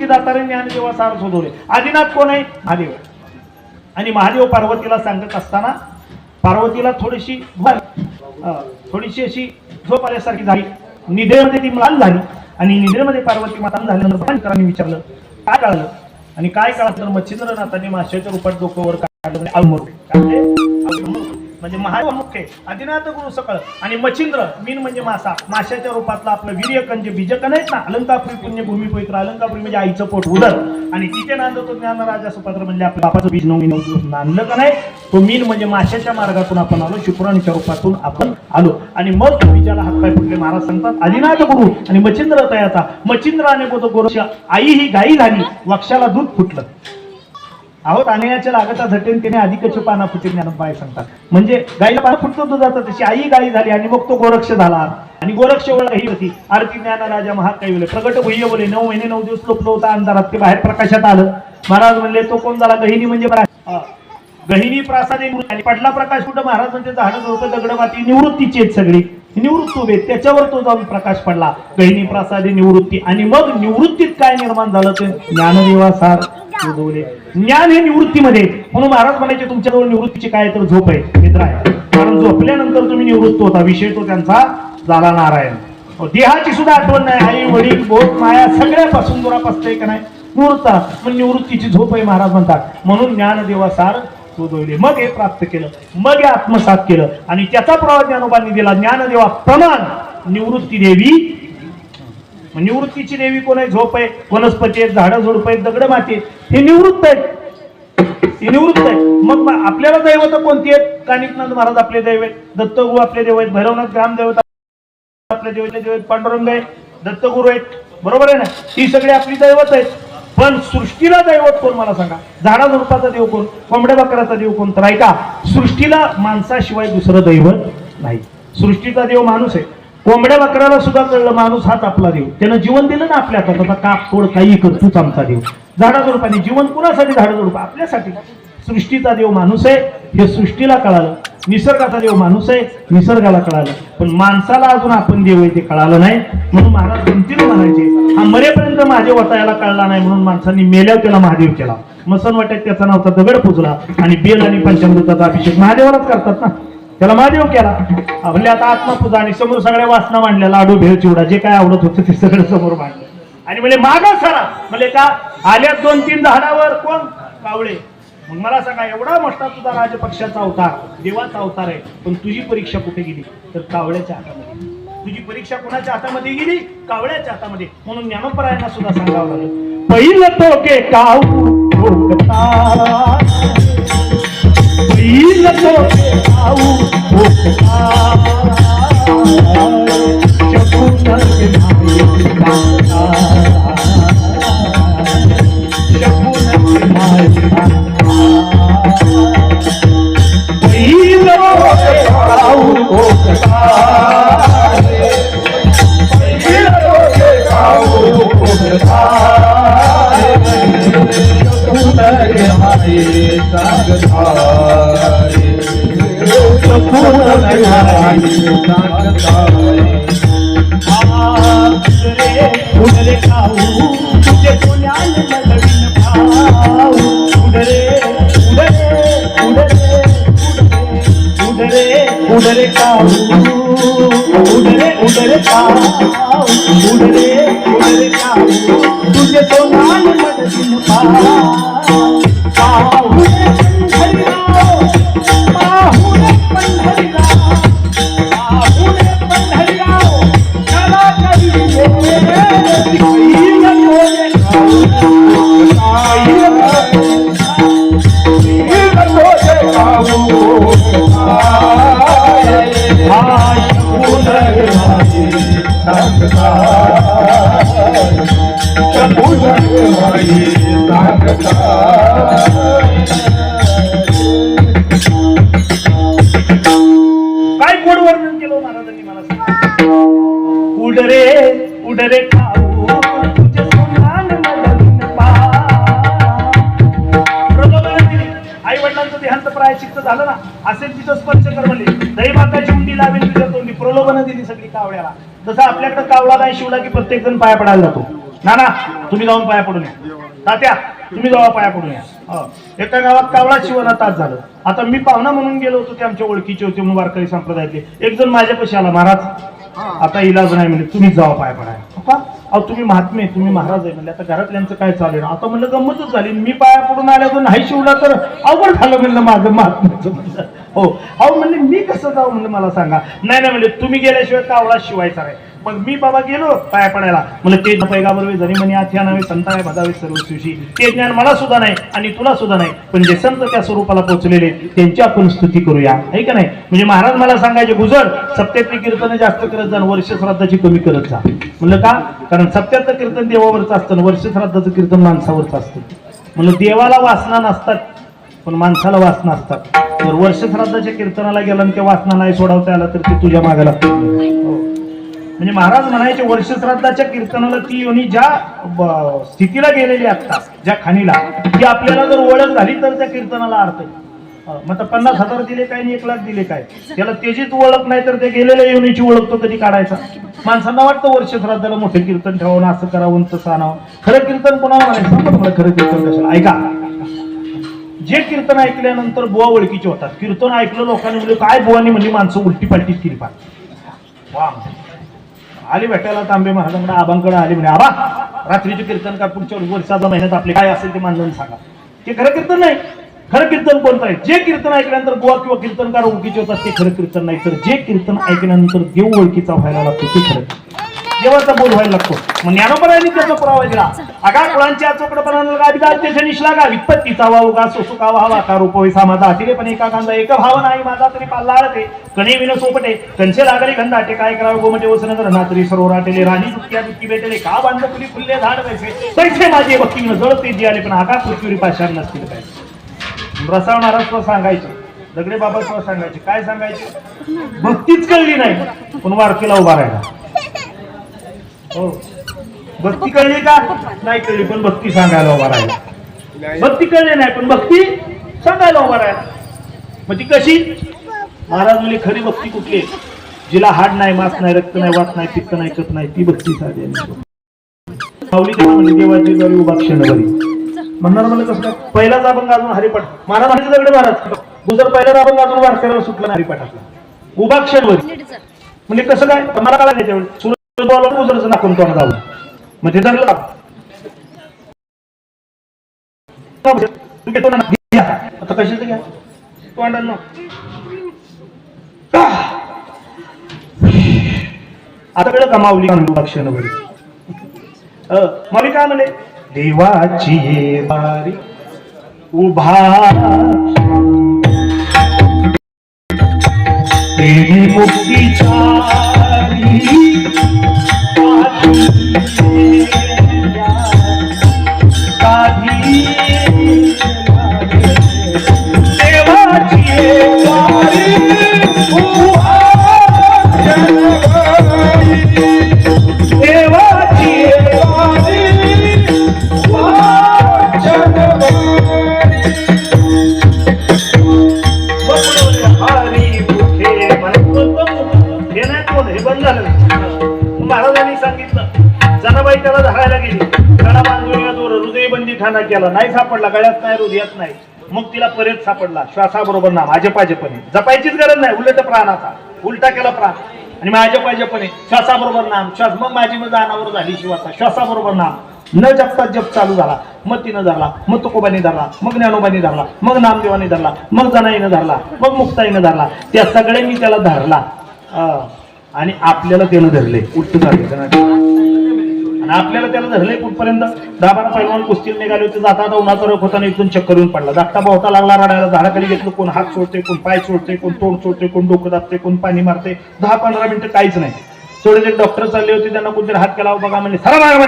निवृत्ती दातारे ज्ञानदेवा सार शोधवले. आदिनाथ कोण आहे? महादेव. आणि महादेव पार्वतीला सांगत असताना पार्वतीला थोडीशी अशी झोप आल्यासारखी झाली. निद्रेमध्ये ती मान झाली आणि निद्रेमध्ये पार्वती माता झाल्यानंतर शंकरांनी विचारलं काय कळलं, आणि काय कळलं तर मच्छिंद्रनाथांनी माशाच्या रूपात डोकं वर काढलं. म्हणजे महादेव मुख्य, आदिनाथ गुरु सकळ आणि मच्छिंद्र मीन म्हणजे मासा, माशाच्या रूपातला आपलं वीर्यकण जे बीजकण आहेत ना, अलंकापुरी पुण्यभूमी पवित्र. अलंकापुरी म्हणजे आईचं पोट उदर, आणि तिथे नांदतो ज्ञानराजा सुपात्र म्हणजे आपल्या बापाचं बीज 9 दिवस नांदलं का नाही. तो मीन म्हणजे माशाच्या मार्गातून आपण आलो, शुक्राणीच्या रूपातून आपण आलो. आणि मग बीजाला हातपाय फुटले. महाराज सांगतात आदिनाथ गुरु आणि मच्छिंद्र तयाचा. मच्छिंद्र आणि गोरक्ष आई ही गाई झाली, वक्षाला दूध फुटलं. अहो ताण्याच्या लागता झटेन त्याने अधिकचे पाना फुटे ज्ञानोबाई सांगतात. म्हणजे गाईला पानं फुटतं दूध जातं, तशी आई गाई झाली आणि मग तो गोरक्ष झाला. आणि गोरक्ष ही होती आरती ज्ञानराजा महाकाय प्रगट भुय्य बोले. 9 महिने 9 दिवस लपलं होता अंधारात, ते बाहेर प्रकाशात आलं. महाराज म्हणले तो कोण झाला? गहिनी म्हणजे गहिनी प्रासादे आणि पडला प्रकाश कुठं? महाराज म्हणजे झाडं झोपं दगड माती निवृत्तीची आहेत सगळी, निवृत्त उभे, त्याच्यावर तो जाऊन प्रकाश पडला. गहिनी प्रासादे निवृत्ती. आणि मग निवृत्तीत काय निर्माण झालं ते ज्ञानदेवा सार शोधवले. ज्ञान हे निवृत्तीमध्ये, म्हणून महाराज म्हणायचे तुमच्याजवळ निवृत्तीची काय तर झोप आहे मित्र आहे, कारण झोपल्यानंतर तुम्ही निवृत्त होता. विषय तो त्यांचा झाला नारायण. देहाची सुद्धा आठवण नाही, आई वडील भोग माया सगळ्यापासून दुरापासतंय का नाही, निवृत्त. पण निवृत्तीची झोप आहे महाराज म्हणतात. म्हणून ज्ञानदेवा सार शोधवले. मग हे प्राप्त केलं, मग हे आत्मसात केलं, आणि त्याचा प्रवाह ज्ञानोबांनी दिला. ज्ञानदेवा प्रमाण निवृत्ती देवी. निवृत्तीची देवी कोण आहे? झोप आहे, वनस्पती आहेत, झाडं झुडप आहेत, दगड माती, हे निवृत्त आहेत, हे निवृत्त आहे. मग आपल्याला दैवत कोणती आहेत? कानिकनाथ महाराज आपले दैव आहेत, दत्तगुरु आपले देव आहेत, भैरवनाथ ग्रामदेवता आपले देव आहेत, पांडुरंग आहे, दत्तगुरु आहेत, बरोबर आहे ना. ही सगळी आपली दैवत आहेत. पण सृष्टीला दैवत कोण मला सांगा? झाडा झुडपाचा देव कोण? कोंबड्या बकराचा देव कोण? तर ऐका, सृष्टीला माणसाशिवाय दुसरं दैवत नाही. सृष्टीचा देव माणूस आहे. कोंबड्या बकऱ्याला सुद्धा कळलं माणूस हाच आपला देव. त्यानं जीवन दिलं ना आपल्या हातात, आता काप तोड काही कर तूच आमचा देव. झाडा झुडपाने जीवन कुणासाठी? झाडा झुडपा आपल्यासाठी. सृष्टीचा देव माणूस आहे हे सृष्टीला कळालं. निसर्गाचा देव माणूस आहे, निसर्गाला कळालं. पण माणसाला अजून आपण देव आहे ते कळालं नाही. म्हणून महाराज गमतीने म्हणायचे हा मरेपर्यंत माझ्या वतायाला कळला नाही, म्हणून माणसांनी मेल्यावर त्याला महादेव केला. मसन वाट्यात त्याचा नावचा दगड पुजला आणि बेल आणि पंचामृताचा अभिषेक महादेवालाच करतात ना, त्याला महादेव केला. म्हणजे आता आत्मपूजा, आणि समोर सगळ्या वासना मांडल्या, लाडू भेळ चिवडा जे काय आवडत होतं ते सगळं समोर मांडलं. आणि म्हणजे मागा सरा म्हणजे का आल्या 2-3 झाडावर कोण? कावळे. मग मला सांगा, एवढा मोठा तुझा राजपक्षाचा अवतार, देवाचा अवतार आहे, पण तुझी परीक्षा कुठे गेली? तर कावळ्याच्या हातामध्ये. तुझी परीक्षा कोणाच्या हातामध्ये गेली? कावळ्याच्या हातामध्ये. म्हणून ज्ञानोबरायांना सुद्धा सांगावं लागलं, पहिलं तो के काऊ उडरे काऊ उडरे उडरे काऊ उडरे उडरे काऊ तुझे तो मान मदतीन पाहुणे पंढरीराव पाहुणे पंढरीराव पाहुणे पंढरीराव चला कधी काय गोड वर्णन केलं महाराजांनी मला सांग. उडरे उडरे खाऊ तुझे सोनान मदन पा. प्रलोभन दिली. आई वडिलांचं देहांत प्रायश्चित्त झालं ना, असेल तिथं स्पर्श कर म्हणले. दही भाताची उंडी लावेल तुझ्या तोंडी. प्रलोभन दिली सगळी कावळ्याला. जसं आपल्याकडे कावळा नाही शिवला की प्रत्येक जण पाया पडायला जातो. ना ना तुम्ही जाऊन पाया पडून या तात्या तुम्ही जावा पाया पडून या एका गावात कावळा शिवणा तास झालं. आता मी पाहुणा म्हणून गेलो होतो ते आमच्या ओळखीचे होते म्हणून वारकरी संप्रदायातले एक जण माझ्यापाशी आला महाराज आता इलाज नाही म्हणजे तुम्हीच जावा पाया पडाय का अहो तुम्ही महात्मे तुम्ही महाराज आहे म्हणजे आता घरातल्यांचं काय चालू आहे आता म्हणलं गंमतच झाली मी पाया पडून आल्यावर नाही शिवला तर अवघड झालं म्हणलं माझं महात्म्याचं म्हणलं हो अहो म्हणले मी कसं जाऊ म्हणलं मला सांगा नाही नाही म्हणजे तुम्ही गेल्याशिवाय कावळा शिवायचा नाही मग मी बाबा गेलो पाया पडायला म्हणलं ते पैगाबर जरी म्हणे आथ्या नव्हे संताय भदावे सर्व दिवशी ते ज्ञान मला सुद्धा नाही आणि तुला सुद्धा नाही पण जे संत त्या स्वरूपाला पोहोचलेले त्यांची आपण स्तुती करूया आहे का नाही म्हणजे महाराज मला सांगायचे गुजर सप्त्यातली कीर्तन जास्त करत जा वर्ष श्राद्धाची कमी करत जा म्हणलं का कारण सप्त्यातलं कीर्तन देवावरच असतं वर्ष श्राद्धाचं कीर्तन माणसावरच असतं म्हणलं देवाला वासना नसतात पण माणसाला वासना असतात जर वर्ष श्राद्धाच्या कीर्तनाला गेला आणि त्या वासना नाही सोडवता आला तर ते तुझ्या मागे लागतं म्हणजे महाराज म्हणायचे वर्ष श्राद्धाच्या कीर्तनाला ती योनी ज्या स्थितीला गेलेली असतात ज्या खाणीला ती आपल्याला जर ओळख झाली तर त्या कीर्तनाला अर्थ मग 50,000 दिले काय आणि 1,00,000 दिले काय त्याला त्याचीच ओळख नाही तर ते गेलेल्या योनीची ओळख तो कधी काढायचा माणसांना वाटतं वर्ष श्राद्धाला मोठे कीर्तन ठेवावं असं करावं तसं आणावं खरं कीर्तन कोणाला म्हणायचं मला खरं कीर्तन कशाला ऐका जे कीर्तन ऐकल्यानंतर बुवा ओळखीचे होतात कीर्तन ऐकलं लोकांनी म्हणजे काय बुवानी म्हणजे माणसं उलटी पालटीच केली पाहिजे वा आली भेटायला तांबे महाराजांकडे आबांकडे आली म्हणजे आबा रात्रीचे कीर्तन का पुढच्या वर्षाचा महिन्यात आपले काय असेल ते मानधन सांगा ते खरं कीर्तन नाही खरं कीर्तन कोणतं आहे जे कीर्तन ऐकल्यानंतर बुवा किंवा कीर्तनकार ओळखीचे होतात ते खरं कीर्तन नाही तर जे कीर्तन ऐकल्यानंतर देव ओळखीचा व्हायला लागतो ते खरं देवाचा बोध व्हायला लागतो मग ज्ञानोबरायांनी त्याचा पुरावा दिला आगा कुळांच्या चोकडपणाला निष्लागा वित्पत्तीचा वावगा सुसुका व्हावा का रूपवी सामाजा अतिरे पण एका कांदा एक भाव नाही माझा तरी पाल्ला आळते कणी विन सोपटे कंचे लागले गंधाटे काय करावं गोमटे वसन धरणा तरी सरोवर आटेले राणी दुःख्या दुःखी भेटले का बांध फुली फुलले झाड पैसे माझे भक्ती जळते जे आले पण आगा पृथ्वीवर पाषाण नसतील काय रसावणारा स्व सांगायचे दगडे बाबा स्व सांगायचे काय सांगायचे भक्तीच कळली नाही पण वारकीला उभा राहिला हो भक्ती कळली का नाही कळली पण भक्ती सांगायला उभा राहिला भक्ती कळली नाही पण भक्ती सांगायला उभा राहिला मग ती कशी महाराज म्हणजे खरी भक्ती कुठली जिला हाड नाही मास नाही रक्त नाही वास नाही पित्त नाही कप नाही ती भक्ती साधी माऊली तेव्हा म्हणजे देवाची गरी उभा क्षणभरी म्हणणार मला कसं काय पहिलाच अभंग अजून हरिपाठ महाराज म्हणजे दगडे महाराज गुजर पहिलाच अभंग अजून वारकऱ्याला सुटला नाही हरिपाठातला उभा क्षणभरी म्हणजे कसं काय मला काय नाही त्यावेळी गुजरचं नाकून तोंड जाऊ मग ते धरलं आता कशाचं घ्या तोंडांना आता कळलं का माऊली क्षणभरी माऊली काय म्हणे देवाची ये बारी उभा देवी मुक्तीचा महाराजांनी सांगितलं जनाबाई त्याला धरायला गेली गळा बांधून हृदयबंदी ठाणा केला नाही सापडला गळ्यात नाही हृदयात नाही मग तिला परत सापडला श्वासाबरोबर नाम आजपाजेपणे जपायचीच गरज नाही उलट प्राणाचा उलटा केला प्राण आणि माझ्यापाजेपणे श्वासाबरोबर नाम श्वास मग माझी मग अनावर झाली शिवाचा श्वासाबरोबर नाम न जपता जप चालू झाला मग तिनं धरला मग तुकोबाने धरला मग ज्ञानोबाने धरला मग नामदेवाने धरला मग जनाईनं धरला मग मुक्ताईनं धरला त्या सगळ्यांनी त्याला धरला आणि आपल्याला त्यानं धरले उलट झाले आणि आपल्याला त्याला धरले कुठपर्यंत 10-12 पैलवान कुस्तीला निघाले होते जाता उन्हाचा रोग होता इथून चक्कर येऊन पडला धाकटा भावता लागला रडायला झाडाखाली घेतलं कोण हात सोडते कोण पाय सोडते कोण तोंड सोडते कोण डोकं दाबते कोण पाणी मारते 10-15 मिनिटं काहीच नाही थोडे एक डॉक्टर चालले होते त्यांना कुठे हात केला बघा म्हणजे सरा मागा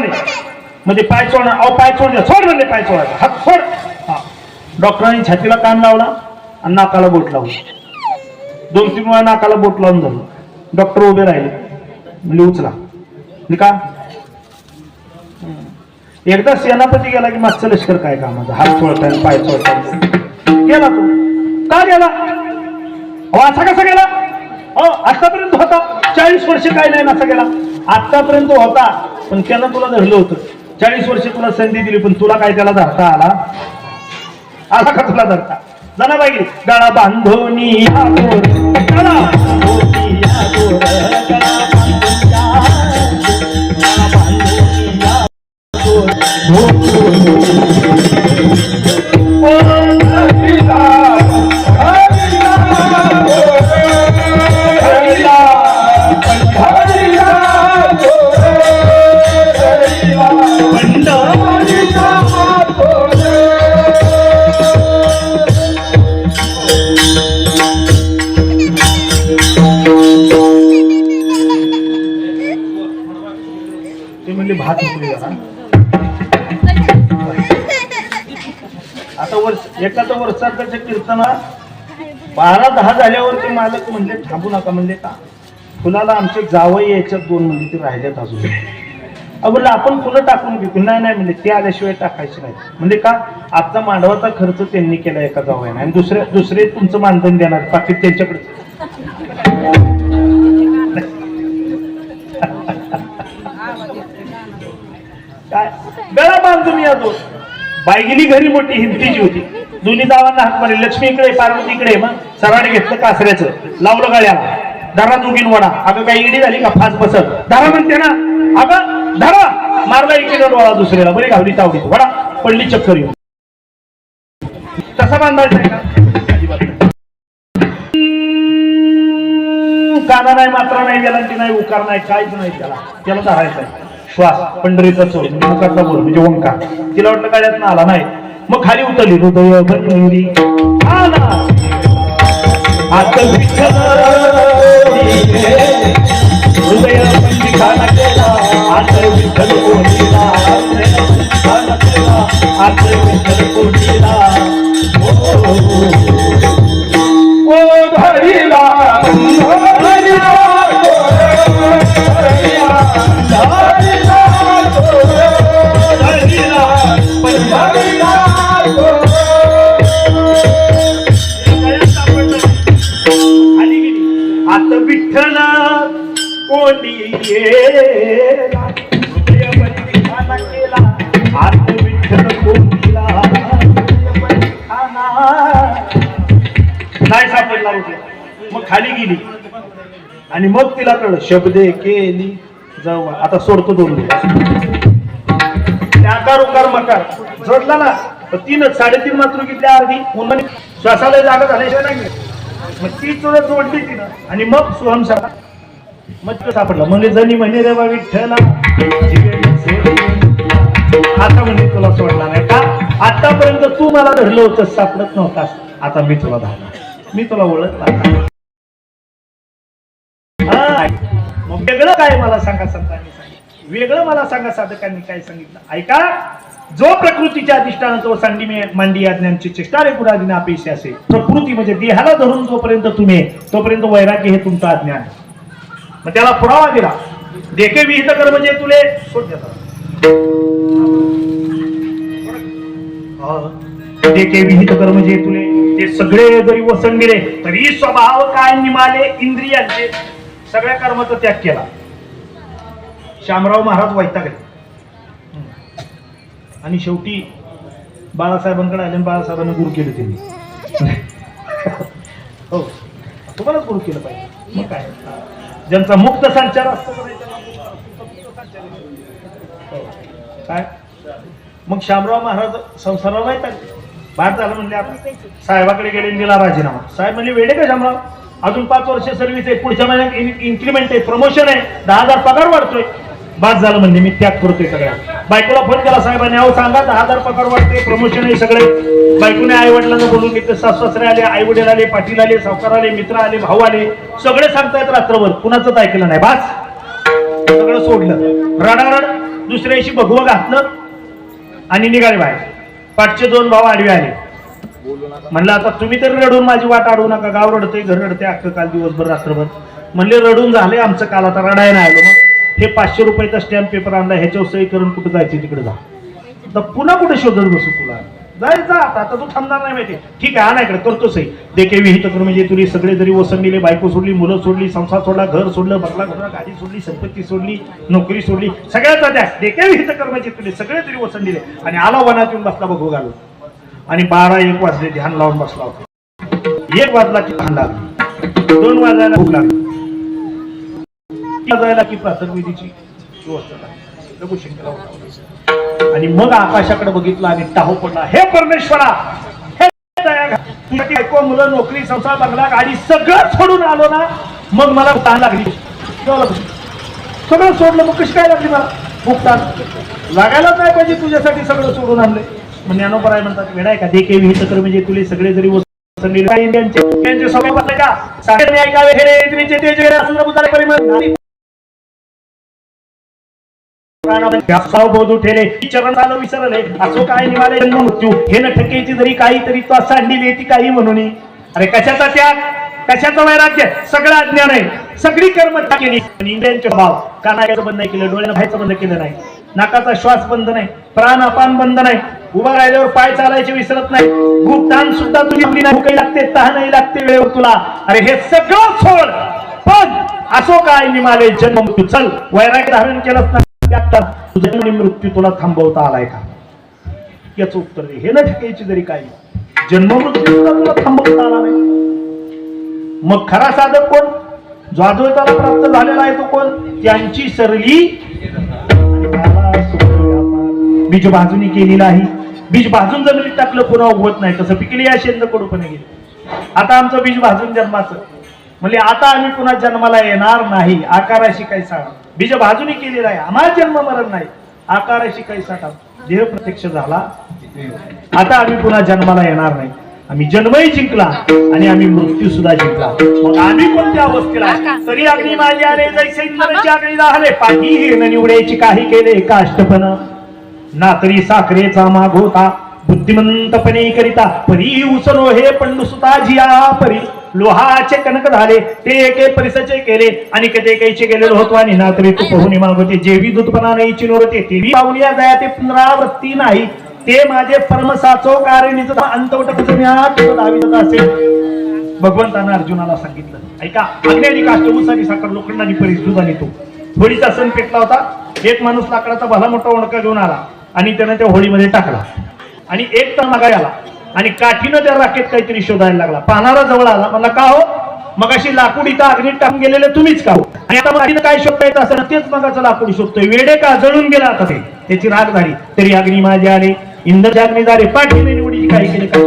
म्हणजे पाय सोडणार अहो पाय सोड सोड म्हणजे पाय सोडायचा हात सोड हा डॉक्टरांनी छातीला कान लावला आणि नाकाला बोट लावलं 2-3 वेळा नाकाला बोट लावून झालं डॉक्टर उभे राहिले म्हणजे उचला का एकदा सेनापती गेला की मागचं लष्कर काय कामाचं हात सोडताय पाय सोडताय गेला तो का गेला असा कसा गेला आतापर्यंत होता 40 वर्ष काय नाही असा गेला आतापर्यंत होता पण त्यानं तुला धरलं होतं 40 वर्ष तुला संधी दिली पण तुला काय त्याला धरता आला आला का तुला धरता जाना बाई गळा बांधोनी या गोर गळा बांधोनी या गोर गळा बांधोनी या गोर भात उकळी जरा आता एकाचं वर्षाचं कीर्तना 12-10 झाल्यावरती मालक म्हणले थांबू नका म्हणले का फुलाला आमचे जावई याच्यात 2 म्हणजे ते राहिल्यात अजून बोललं आपण फुलं टाकून घेऊ नाही नाही म्हणजे ते आल्याशिवाय टाकायचे नाही म्हणजे का आजचा मांडवाचा खर्च त्यांनी केला एका जावयाने आणि दुसरे तुमचं मानधन देणार पाकिट त्यांच्याकडे काय गळा बांधून या दोन बायगिनी घरी मोठी हिमतीची होती दोन्ही दावांना हात मारले लक्ष्मी इकडे पार्वती इकडे मग सराड घेतलं कासऱ्याचं लावलं गळ्याला धरा दोघीन वडा अगं काही इडी झाली का फास बसत धरा म्हणते ना अगं धरा मारला इकडे वडा दुसऱ्याला बरी घावली तावडी वडा पडली चक्कर येऊन तसा बांधायचा का काना नाही मात्रा नाही वेलांटी नाही उकार नाही काहीच नाही त्याला धरायचं आहे श्वास पंढरीचा चोर म्हणजे मुखातला बोल म्हणजे ओंकार तिला वाटलं गाड्यात आला नाही मग खाली उतरली हृदय बनवली हृदय बंदिखाना केला आता विठ्ठल कोणीला आता विठ्ठल कोणीला ओ धरीला आता विठ्ठल कोणी केला आता विठ्ठल कोणीला नाही सापडला मग खाली गेली आणि मग तिला कळलं शब्दे केली जाऊ आता सोडतो 2 दिवस आकार उकार मकार जोडला ना तर 3.5 मात्र घेतल्या अर्धी म्हणून श्वासाला जागा झाल्याशिवाय नाही मग ती तुला जोडली तिनं आणि मग सोहम सापडला मग सापडला म्हणजे जणी म्हणे रे बा विठ्ठला आता म्हणजे तुला सोडला नाही का आतापर्यंत तू मला धरलं होतं सापडत नव्हतास आता मी तुला धरणार मी तुला ओळखला मग वेगळं काय मला सांगा संतांनी सांगितलं वेगळं मला सांगा साधकांनी काय सांगितलं ऐका जो प्रकृतीच्या अधिष्ठान तो सांडी मांडी आज्ञांची चेष्टा रे पुराधीन अपेक्षा असे प्रकृती म्हणजे देहाला धरून जोपर्यंत तुम्ही तोपर्यंत वैराग्य हे तुमचं अज्ञान मग त्याला पुरावा दिला देखे विहित कर्म जे तुले सोड देतात देखे विहित कर्म जे तुले ते सगळे जरी वसंगिले तरी स्वभाव काय निमाले इंद्रियांचे सगळ्या कर्माचा त्याग केला शामराव महाराज वैतागले आणि शेवटी बाळासाहेबांकडे आले बाळासाहेबांना गुरु केलं त्यांनी हो तुम्हालाच गुरु केलं पाहिजे मग काय ज्यांचा मुक्त संचार असतो काय मग शामराव महाराज संसाराला वैतागले बाहेर झालं म्हणले आता साहेबाकडे गेले दिला राजीनामा साहेब म्हणले वेडे का शामराव अजून 5 वर्ष सर्व्हिस आहे पुढच्या महिन्यात इन्क्रीमेंट आहे प्रमोशन आहे 10,000 पगार वाढतोय बाद झालं म्हणजे मी त्याग करतोय सगळ्या बायकोला फोन केला साहेबांनी अहो सांगा 10,000 पगार वाढते प्रमोशन आहे सगळे बायकोने आई वडिलांना बोलून घेतलं सासू-सासरे आले आई वडील आले पाटील आले सावकार आले मित्र आले भाऊ आले सगळे सांगतायत रात्रभर कुणाचंच ऐकलं नाही बास सगळं सोडलं रडारड दुसऱ्या दिवशी भगवं घातलं आणि निघाले बाहेर पाठचे 2 भाऊ आडवे आले म्हणलं आता तुम्ही तरी रडून माझी वाट अडवू नका गाव रडतंय घर रडते अख्खं काल दिवसभर रात्रभर म्हणले रडून झाले आमचं काल आता रडाय नाही आलो मग हे 500 रुपयाचा स्टॅम्प पेपर आणला ह्याच्यावर सही करून कुठं जायचे तिकडे जा तर पुन्हा कुठे शोधत बसू तुला जायचं आता तू थांबणार नाही माहिती. ठीक आहे, हा नाही करतोच आहे. देखे विहित करून म्हणजे तुरी सगळे जरी ओसंडले, बायको सोडली, मुलं सोडली, संसार सोडला, घर सोडलं, बंगला घर, गाडी सोडली, संपत्ती सोडली, नोकरी सोडली, सगळ्याचा द्या. देखे विहित कर म्हणजे तुले सगळे जरी ओसंडले आणि आला वनात येऊन बसला बघू घालून. आणि 12-1 वाजले, ध्यान लावून बसला होता. 1 वाजला की तहान लागली, 2 वाजायला भूक लागली, 3 वाजायला की प्रातर्वेदीची व्यवस्था लागली. लघुशंकेला उठावलं आणि मग आकाशाकडे बघितलं आणि टाहो पडला. हे परमेश्वरा, हे दया, तुझी बायको, मुलं, नोकरी, संसार, बंगला, गाडी सगळं सोडून आलो ना, मग मला तहान लागली. सगळं सोडलं, मग कशी काय लागली मला भूक? तहान लागायलाच नाही पाहिजे, तुझ्यासाठी सगळं सोडून आणले. म्हणजे ज्ञानोबराय म्हणतात, वेडा आहे का? देखे विहित कर म्हणजे तुले सगळे जरी त्यांचे सगळे बदले का सागरने ऐकावे हे रे इंद्रियचे तेज रे असं बुद्धाले परिमाण बोधू ठेले चरण चालू विसरले असो काय निवाले जन्म मृत्यू हे न ठकेची जरी काहीतरी तो सांडली ती काही म्हणून. अरे कशाचा त्याग, कशाचं वैराग्य, सगळं अज्ञान आहे, सगळी कर्म केली. आणि इंद्रियांचे भाव, कानाचं बंद नाही केलं, डोळ्यानं बाहेरचं बंद केलं नाही, नाकाचा श्वास बंद नाही, प्राण अपान बंद नाही, उभा राहिल्यावर पाय चालायचे विसरत नाही, भूक ताण सुद्धा तुझी आपली नाही, भूकही लागते, तहानही लागते वेळेवर तुला. अरे हे सगळं सोड, पण असो काय निमाले जन्म मृत्यू. चल, वैराग्य धारण केलंच नाही, तुझा मृत्यू तुला थांबवता आलाय का? याचं उत्तर दे. हे न ठेकायची जरी काय जन्म मृत्यू तुला थांबवता आला नाही. मग खरा साधक कोण? जो अद्वैताला प्राप्त झालेला आहे तो कोण? त्यांची सरली बीज भाजून केलेला आहे. बीज भाजून जमिनीत टाकलं पुन्हा उगवत नाही, तसं पिकली या शेंद कडूपणे गेली. आता आमचं बीज भाजून जन्माचं म्हणजे आता आम्ही पुन्हा जन्माला येणार नाही. आकाराशी काही साठा बीज भाजून केलेला आहे, आम्हाला जन्म मरण नाही. आकाराशी काही साठा देह प्रत्यक्ष झाला, आता आम्ही पुन्हा जन्माला येणार नाही. आम्ही जन्मही जिंकला आणि आम्ही मृत्यू सुद्धा जिंकला. मग आम्ही कोणत्या अवस्थेला? तरी अग्नी माझे आले जैसे इंद्राची आगळी राहिले, पाठी हे निवडायची काही केले काष्टपण ना, तरी साखरेचा माग होता बुद्धिमंतपणे करिता. परी उसनो हे पंडुसुता जिया परी लोहाचे कनक झाले, ते एके परिसचे केले आणि कधी कैचे गेलेलो होतो. आणि ना तरी तू पाहुणे मागवते, जेवी दूतपणा नाही चिनोरते, तेवी पाहुनिया जाया ते पुनरावृत्ती नाही. ते माझे परमसाचो कारणीच अंतवट दावित असेल. भगवंतानं अर्जुनाला सांगितलं, ऐका, अग्नी काष्ट, ऊसाची साखर, लोखंडाची परीस, दूध आणि तूप. होळीचा सण पेटला होता. एक माणूस लाकडाचा भला मोठा ओळखा घेऊन आला आणि त्याने त्या होळीमध्ये टाकला आणि एक तर मागाय आला आणि काठीनं त्या राखेत काहीतरी शोधायला लागला. पाहणारा जवळ आला, म्हणला का हो, मग अशी लाकूड इथं अग्नीत टाकून गेलेले तुम्हीच का हो? आणि आता मग काय शोधता येत असं तेच मगाचं लाकूड शोधतोय. वेडे का? जळून गेला आता ते, त्याची राग झाली. तरी अग्नी माझे आले, इंद्रच्या अग्नी झाले, पाठीने निवडीची काही केले का?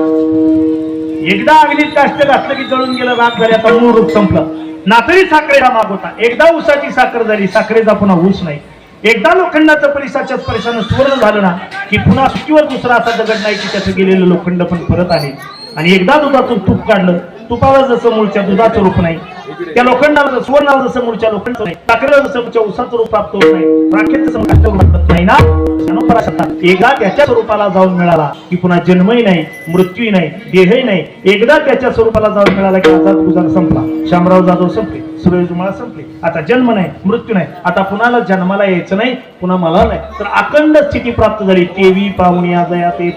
एकदा अग्नीत काष्ट घातलं की जळून गेलं, राग झाली, आता मूळ रूप संपलं. ना तरी साखरेचा माग होता. एकदा ऊसाची साखर झाली, साखरेचा पुन्हा ऊस नाही. एकदा लोखंडाचं परिसाच्या स्पर्शानं सुवर्ण झालं ना की पुन्हा सुटीवर दुसरा असा दगड नाही की त्याचं गेलेलं लोखंड पण परत आले. आणि एकदा दुधातून तूप काढलं, तुपाला जसं मूळच्या दुधाचं रूप नाही, त्या लोखंडाला सुवर्णाला जसं मूळच्या लोखंडाचं नाही, साखरेला जसं मूळच्या ऊसाचं रूप प्राप्त होत नाही, राखेत जसं काष्ट रूप नाही ना, एकदा त्याच्या स्वरूपाला जाऊन मिळाला की पुन्हा जन्मही नाही, मृत्यूही नाही, देहही नाही. एकदा त्याच्या स्वरूपाला जाऊन मिळाला की आता गुजार संपला, शामराव जाधव संपले, सूर्यजुमाळा संपले, आता जन्म नाही, मृत्यू नाही, आता पुन्हा जन्माला यायचं नाही, पुन्हा मला नाही. तर अखंड स्थिती प्राप्त झाली. तेवी पाहुण्या जया ते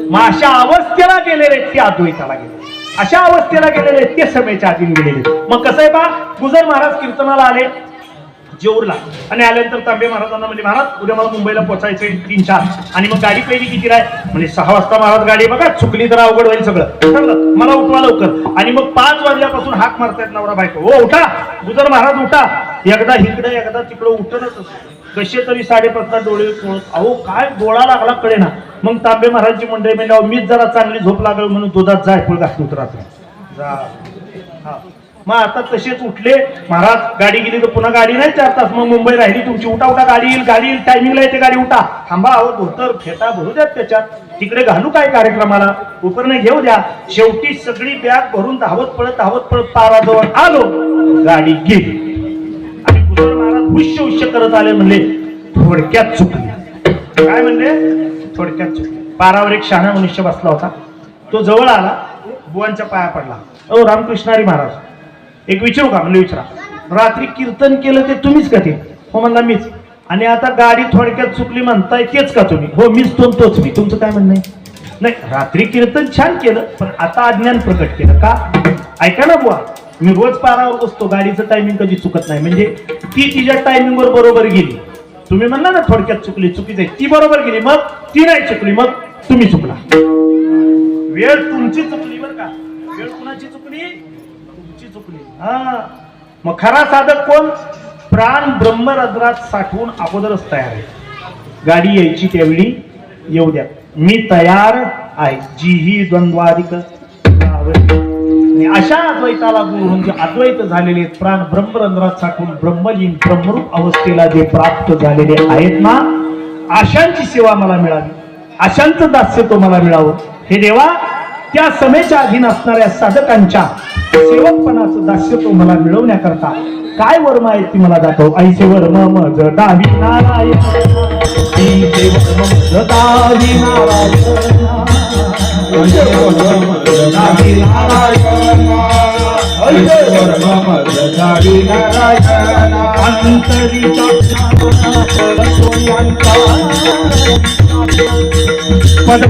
मग अशा अवस्थेला गेलेले ते अद्वैताला गेले, अशा अवस्थेला गेलेले ते समेच्या आधीन गेलेले. मग कसं आहे बा, गुजर महाराज कीर्तनाला आले जेऊरला आणि आल्यानंतर तांबे महाराजांना म्हणजे महाराज उद्या मला मुंबईला पोहोचायचे 3-4 आणि मग गाडी पहिली किती राय म्हणजे 6 वाजता महाराज गाडी बघा चुकली तर अवघड होईल सगळं, ठरलं मला उठवा लवकर. आणि मग 5 वाजल्यापासून हाक मारतायत नवरा बायको, हो उठा गुजर महाराज उठा. एकदा इकडे एकदा तिकडे उठणच कसे तरी 5:30 डोळे चोळत, अहो काय डोळा लागला कळे ना. मग तांबे महाराजची मंडळी म्हणजे मीच जरा चांगली झोप लागल म्हणून दुधात जायफळ घातली उतरात जा. मग आता तसेच उठले महाराज, गाडी गेली तर पुन्हा गाडी नाही 4 तास, मग मुंबई राहिली तुमची, उठा उठा गाडी येईल टायमिंगला येते गाडी, उठा थांबा, अहो धोतर फेटा भरू द्यात त्याच्यात, तिकडे घालू काय कार्यक्रमाला, उपरने घेऊ द्या. शेवटी सगळी बॅग भरून धावत पळत पाराजवळ आलो, गाडी गेली आणि गुजर महाराज हुश्य करत आले, म्हणले थोडक्यात चुकले. काय म्हणले? थोडक्यात चुकले. पारावर एक शहाणा मनुष्य बसला होता, तो जवळ आला, बुवांच्या पाया पडला. ओ रामकृष्णारी महाराज, एक विचारू का? म्हणले विचारा. रात्री कीर्तन केलं ते तुम्हीच का? ते हो म्हणला मीच. आणि आता गाडी थोडक्यात चुकली म्हणताय तेच का तुम्ही? हो मीच तोच मी. तुमचं काय म्हणणं आहे? नाही रात्री कीर्तन छान केलं पण आता अज्ञान प्रकट केलं का? ऐका ना बुवा, मी रोज पारावर बसतो, गाडीचं टायमिंग कधी चुकत नाही. म्हणजे ती तिच्या टायमिंग वर बरोबर गेली. तुम्ही म्हणला ना थोडक्यात चुकली, चुकीच आहे. ती बरोबर गेली, मग ती नाही चुकली, मग तुम्ही चुकला. वेळ तुमची चुकली बरं का. वेळ कुणाची चुकली? तुमची चुकली. हा मग खरा साधक कोण? प्राण ब्रह्मरंध्रात साठवून अगोदरच तयार आहे. गाडी यायची त्यावेळी येऊ द्या, मी तयार आहे. जी ही द्वंद्वाधिक अशा अद्वैताला गुरुहून जे अद्वैत झालेले प्राण ब्रह्मरंध्रात साठवून ब्रह्मलीन ब्रह्मरूप अवस्थेला जे प्राप्त झालेले आहेत ना, अशांची सेवा मला मिळावी, अशांचं दास्य तो मला मिळावं. हे देवा, त्या समेच्या अधीन असणाऱ्या साधकांच्या सेवकपणाचं दास्य तो मला मिळवण्याकरता काय वर्म आहेत ती मला दाखव. ऐसे वर्म मज दावी नारायण, ऐसे वर्म मज दावी नारायण, ऐसे वर्म मज दावी नारायण, ऐसे वर्म मज दावी नारायण. अंतरीचा पद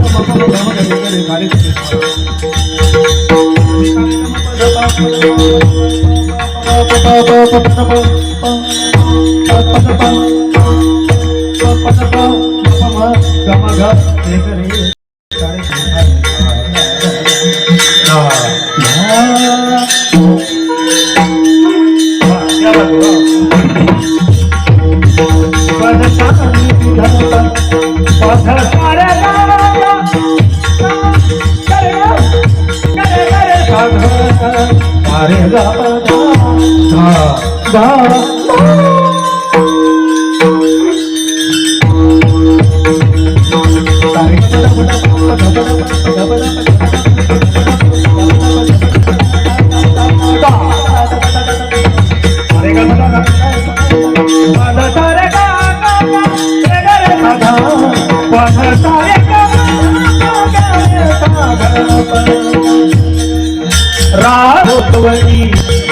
राहोतवळी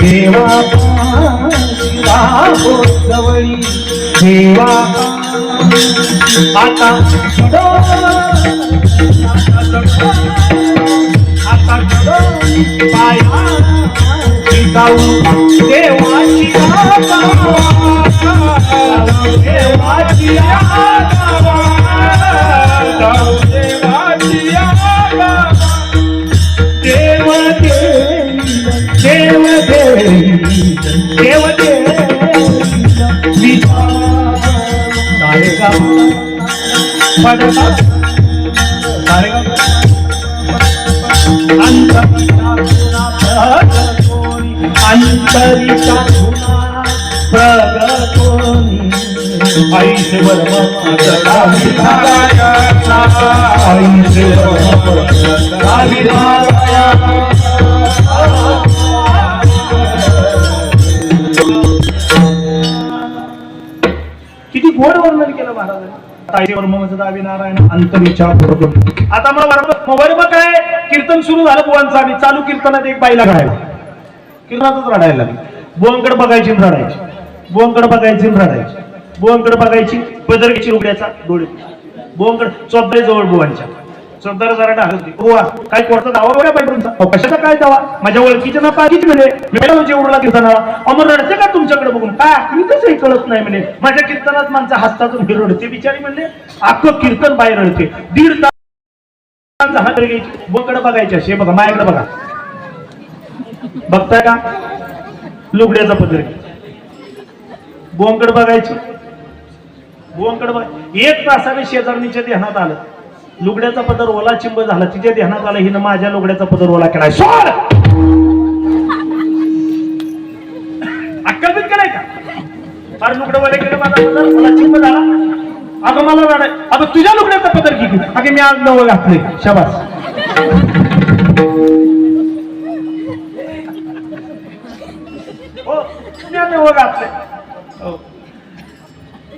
देवा राहोतवळी देवा आता आता पाया जाऊ देवाची देवाची देव देव अंतरिका प्रगतोनी ऐसे वर्म दावी नारायण, ऐसे वर्म दावी नारायण. किती गोड वर्णन केलं महाराजांनी. दावी नारायण अंतरीच्या बरोबर. आता मोबाईल मग काय कीर्तन सुरू झालं बुवांचं आणि चालू कीर्तनात एक बाईला रडायला, कीर्तनातच रडायला लागली. बुवांकडे बघायची रडायची, बुवांकडे बघायची रडायची, बुवांकडे बघायची पदरकीची उघड्याचा डोळे, बुवांकडे चौदारी जवळ बुवांच्या चौदार जरा ढालत बुवा काय कोणता दावा बघा पाहिजे तुमचा? कशाचा काय दावा? माझ्या ओळखीच्या ना पाहिजे म्हणे, म्हणजे उडला कीर्तनाला अमर रडते का तुमच्याकडे बघून? काय आखरीतच कळत नाही म्हणे. माझ्या कीर्तनात माणसं हसतातून ही रडते बिचारी म्हणले. अख्खं कीर्तन बाहेर रडते. 1.5 तास हात घ्यायची, बुवाकडे बघायची असे बघा, माझ्याकडे बघा, बघताय का? लुगड्याचा पदर बुवांकडे बघायची, बुवांकडे बघ. 1 तासाने शेजारणीच्या ध्यानात आलं, लुगड्याचा पदर ओला चिंब झाला. तिच्या ध्यानात आलं, हिनं माझ्या लुगड्याचा पदर ओला केलाय. सोड अक्कल केलाय का? फार लुगडं वाले केलं, माझा पदर ओला चिंब झाला. अगं मला रडाय, अगं तुझ्या लुगड्याचा पदर किती? अगे मी आज नवं घातले. शाबास. हो नवं घातले. हो.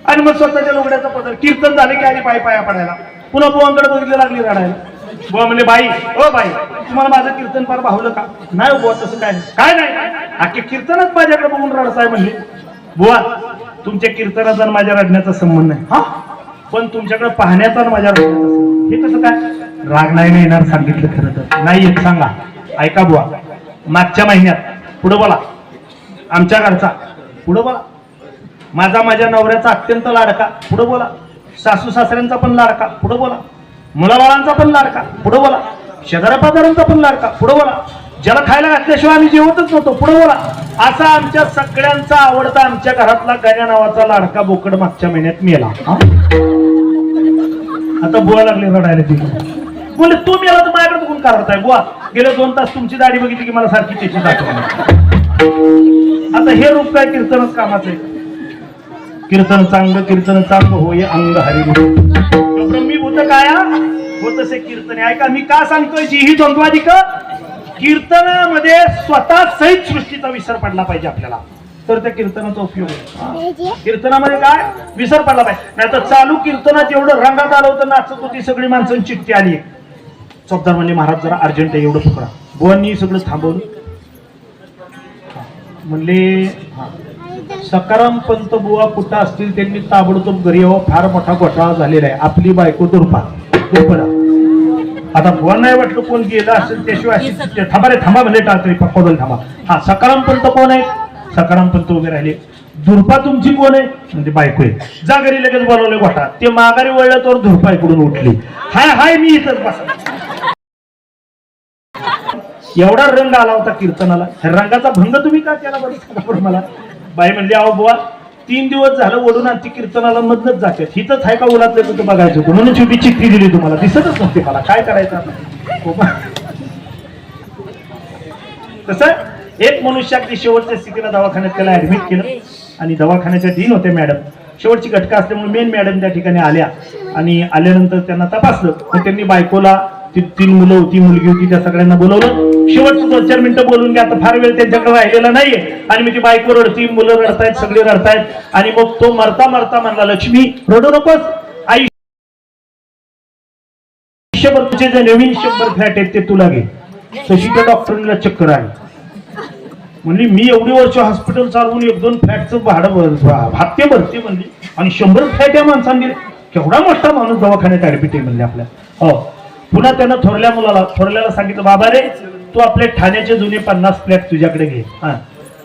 आणि मग स्वतःच्या लुगड्याचा पदर. कीर्तन झाले की आधी पाया पडायला. पुन्हा बुवांकडे बघितलं, लागली रडायला. बुवा म्हणले बाई, ओ बाई, तुम्हाला माझं कीर्तन फार भावलं का? नाही बुवा तसं काय नाही. काय नाही, अख्खे कीर्तनच माझ्याकडे बघून रडताय म्हणले. बुवा तुमच्या कीर्तनाचा आणि माझ्या रडण्याचा संबंध नाही हा, पण तुमच्याकडे पाहण्याचा आणि माझ्या रडण्याचा संबंध. हे कसं काय? राग नाही येणार सांगितलं खरं तर नाही येत. सांगा ऐका बुवा, मागच्या महिन्यात पुढे बोला, आमच्या घरचा पुढे बोला, माझ्या नवऱ्याचा अत्यंत लाडका पुढे बोला, सासू सासऱ्यांचा पण लाडका पुढे बोला, मुलाबाळांचा पण लाडका पुढे बोला, शेजाऱ्या पाजारांचा पण लाडका पुढे बोला, ज्याला खायला घातल्याशिवाय आम्ही जेवतच नव्हतो पुढे बोला, असा आमच्या सगळ्यांचा आवडता आमच्या घरातला गण्या नावाचा लाडका बोकड मागच्या महिन्यात मेला. आता बुवा लागले रडायला तिथे. बोले तू मेला तर माझ्याकडे बघून करताय बुवा, गेले 2 तास तुमची दाढी बघितली की मला सारखी त्याची दाखवली. आता हे रूप काय कीर्तनच कामाचं आहे. कीर्तन चांगलं होय अंग हरी ब्रह्मीभूत काया होतसे कीर्तन. ऐका मी का सांगतोय जी ही द्वंद्वाधिक कीर्तनामध्ये स्वतः सहित सृष्टीचा विसर पडला पाहिजे आपल्याला, तर त्या कीर्तनाचा उपयोग आहे. कीर्तनामध्ये काय विसर पडला पाहिजे, नाही तर चालू कीर्तनात एवढं रंगात आलं होतं, नाचत होती सगळी माणसं, चिठ्ठी आली चौकदार म्हणले महाराज जरा अर्जंट आहे एवढं पकडा. बुवांनी सगळं थांबवलं. म्हणले सकाराम पंत बुवा कुठं असतील त्यांनी ताबडतोब घरी यावं, फार मोठा घोटाळा झालेला आहे. आपली बायको दुर्पा. आता बुवा नाही वाटलं कोण गेलं असेल त्याशिवाय थांबा रे थांबा म्हणले टाळतरी पक्कोदल थांबा. हा सकाराम पंत कोण आहे? सकाराम पंत उभे राहिले. दुर्पा तुमची कोण आहे? म्हणजे बायको आहे. जा घरी लगेच बोलवले घोटा. ते माघारी वळलं तर दुर्पा इकडून उठली. हाय हाय मी इथंच बसा. एवढा रंग आला होता कीर्तनाला. रंगाचा भंग तुम्ही का केला बरं मला? बाई म्हणली अहो बुवा 3 दिवस झालं ओढून आणती कीर्तनाला मधनच जाते, हिथंच आहे का उलातले तुझं बघायचं होतं म्हणून छोटी चिठ्ठी दिली तुम्हाला, दिसतच नसते मला, काय करायचं तसं एक मनुष्य अगदी शेवटच्या स्थितीला दवाखान्यात त्याला ऍडमिट केलं आणि दवाखान्याच्या डीन होते मॅडम. शेवटची घटका असल्यामुळे मेन मॅडम त्या ठिकाणी आल्या आणि आल्यानंतर त्यांना तपासलं. तर त्यांनी बायकोला 3 मुलं होती, मुलगी होती, त्या सगळ्यांना बोलवलं. शेवटचं 2-4 मिनिटं बोलून घ्या, आता फार वेळ त्यांच्याकडे राहिलेला नाहीये. आणि मी ती बायको रडती, मुलं रडतायत, सगळे रडतायत. आणि मग तो मरता मरता म्हणला लक्ष्मी रडू नकोस, आयुष्यभर तुझे जे नवीन 100 फ्लॅट आहेत ते तुला घे. तशी त्या डॉक्टरला चक्कर आली. म्हणली मी एवढी वर्ष हॉस्पिटल चालवून 1-2 फ्लॅटचं भाडं हप्ते भरते म्हणली आणि 100 फ्लॅट या माणसांनी केवढा मोठा माणूस दवाखान्यात ऍडमिट आहे म्हणले आपल्या. हो पुन्हा त्यानं थोरल्याला सांगितलं बाबा रे तू आपले ठाण्याचे जुने 50 फ्लॅट तुझ्याकडे घे. हा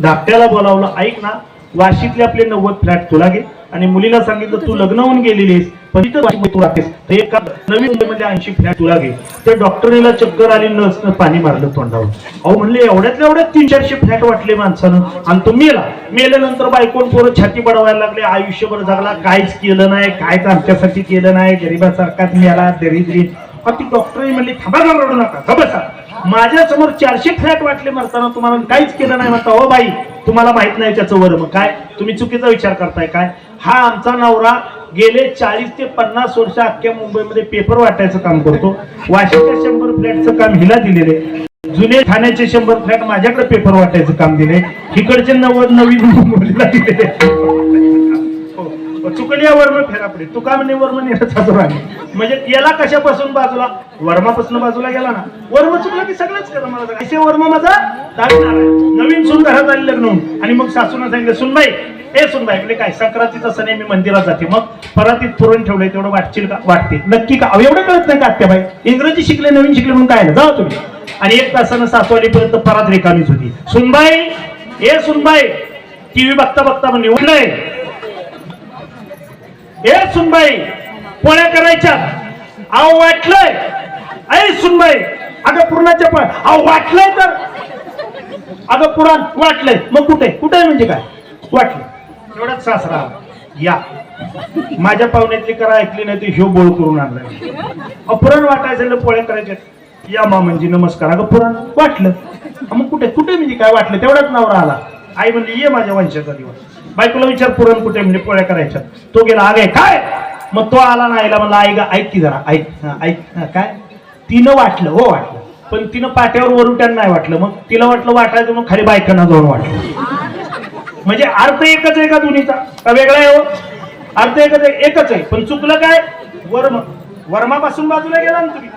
धाकट्याला बोलावलं, ऐक ना वाशीतले आपले 90 फ्लॅट तुला घे. आणि मुलीला सांगितलं तू लग्न होऊन गेलेलीस पण इथं वाशीत तू राहतेस तर एक नवीन मुंबईमध्ये 80 फ्लॅट तुला घे. त्या डॉक्टरीला चक्कर आली, नसनं पाणी मारलं तोंडावर. अहो म्हणले एवढ्यातल्या एवढ्यात 300-400 फ्लॅट वाटले माणसानं आणि तो मेल्यानंतर बायकोन पोरं छाती बडवायला लागले. आयुष्यभर जगला, काहीच केलं नाही, काहीच आमच्यासाठी केलं नाही, गरीबासारखाच मेला दरिद्री. ती डॉक्टर म्हणली थांबा रडू नका बसा, माझ्या समोर 400 फ्लॅट वाटले मरताना तुम्हाला काहीच केलं नाही म्हणता. हो बाई तुम्हाला माहित नाही त्याचं वर्म काय, तुम्ही चुकीचा विचार करताय काय. हा आमचा नवरा गेले 40 ते 50 वर्ष अख्ख्या मुंबईमध्ये पेपर वाटायचं काम करतो. वाशीच्या 100 फ्लॅटचं काम हिला दिलेले, जुने ठाण्याचे 100 फ्लॅट माझ्याकडे पेपर वाटायचं काम दिले, इकडचे 90 नवीन मुलीला दिलेले. चुकलिया वर्म फेरापडे तुका म्हणे वर्म नेहमी म्हणजे याला कशापासून बाजूला, वर्मापासून बाजूला गेला ना. वर्म चुकला की सगळंच करा. मला असे वर्म माझा दाविणार आहे. नवीन सून घरात आली लग्न होऊन आणि मग सासूना सांगितलं सुनबाई ए सुनबाई म्हणजे काय संक्रांतीचा सण आहे मी मंदिरात जाते, मग परातीत पुरण ठेवलंय तेवढं वाटशील का? वाटते नक्की का? एवढं कळत नाही का आत्याबाई? इंग्रजी शिकले नवीन शिकले म्हणून काय ना जाऊ तुम्ही. आणि 1 तासानं सासू आलीपर्यंत परात रिकामीच होती. सुनबाई ए सुनबाई टीव्ही बघता बघता म्हणजे उठलंय ए सुनबाई पोळ्या करायच्या. अहो वाटलंय ऐ सुनबाई अगं पुरणाच्या पण अहो वाटलंय तर अगं पुराण वाटलंय मग कुठे म्हणजे काय वाटलं. एवढाच सासरा या माझ्या पाहुण्यातली करा ऐकली नाही ते ह्यो बोळ करून आणलाय. पुराण वाटायचं पोळ्या करायच्या या मा म्हणजे नमस्कार. अगं पुराण वाटलं मग कुठे म्हणजे काय वाटलं. तेवढाच नवरा आला. आई म्हणली ये माझ्या वंशाचा दिवस. बायकोला विचार पुरण कुठे म्हणजे पोळ्या करायच्या. तो गेला आगे काय मग तो आला ना आईला म्हणला आई गा ऐक की जरा ऐक काय. तिनं वाटलं हो वाटलं पण तिनं पाट्यावर वरुट्यानं नाही वाटलं. मग तिला वाटलं वाटायचं मग खाली बायकांना जाऊन वाटलं. म्हणजे अर्थ एकच आहे का दोन्हीचा का वेगळा आहे? हो अर्थ एकच आहे पण चुकलं काय? वर्मापासून बाजूला गेला ना तुम्ही.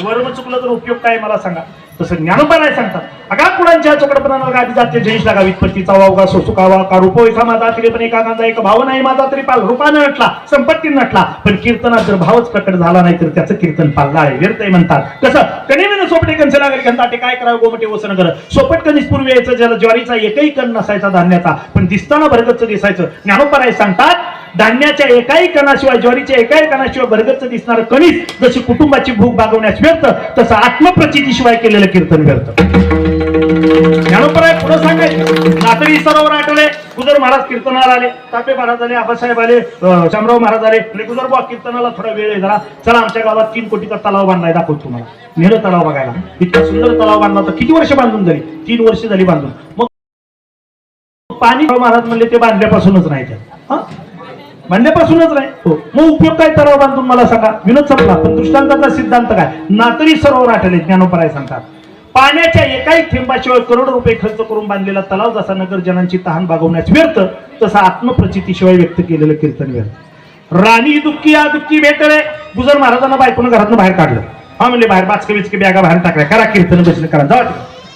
वर्म चुकलं तर उपयोग काय मला सांगा. तसं ज्ञानोबा नाही सांगतात अगा कुणांच्या चोकडपणाला गादी जाते जयेश लागा वित्पत्तीचा वावगा सोसुकावा का रूप एका माझा तरी पण एका कांदा एक भाव नाही माझा तरी पाल रूपाने नटला संपत्ती नटला पण कीर्तनात जर भावच प्रकट झाला नाही तर त्याचं कीर्तन पालला आहे व्यर्थ आहे म्हणतात. कसं कणीने सोपटे कंच लागेल घंटाटे काय करावं गोमटे वसन कर सोपट कणीस पूर्वी यायचं ज्याला ज्वारीचा एकही कण नसायचा धान्याचा पण दिसताना भरगच्च दिसायचं. ज्ञानोबराय सांगतात धान्याच्या एकाही कणाशिवाय ज्वारीच्या एकाही कणाशिवाय भरगच्च दिसणारं कणीस जशी कुटुंबाची भूक भागवण्यास व्यर्थ तसं आत्मप्रचितीशिवाय केलेलं कीर्तन व्यर्थ. ज्ञानोबराय पुढे सांगायचं नातरी सरोवर आठवले गुजर महाराज कीर्तनाला आले तापे महाराज आले आबासाहेब आले शामराव महाराज आले गुजर बुवा कीर्तनाला थोडा वेळ आहे जरा चला आमच्या गावात 3 कोटीचा तलाव बांधलाय दाखवतो तुम्हाला. नेलं तलाव बघायला इतका सुंदर तलाव बांधला तर किती वर्ष बांधून झाली 3 वर्ष झाली बांधून. मग पाणी महाराज म्हणले ते बांधल्यापासूनच नाही त्या बांधल्यापासूनच नाही हो मग उपयोग काय तलाव बांधून मला सांगा. विनोद संपला पण दृष्टांताचा सिद्धांत काय नातरी सरोवर आठवले ज्ञानोबराय सांगतात पाण्याच्या एकाही थेंबाशिवाय करोड रुपये खर्च करून बांधलेला तलाव जसा नगरजनांची तहान भागवण्यास व्यर्थ तसा आत्मप्रचितीशिवाय व्यक्त केलेलं कीर्तन व्यर्थ. राणी दुःखी या दुःखी भेटले गुजर महाराजांना बायकोनं घरातून बाहेर काढलं. हा म्हणले बाहेर बाचके बिचके बॅगा बाहेर टाकल्या करा कीर्तन बसले करा जाऊ.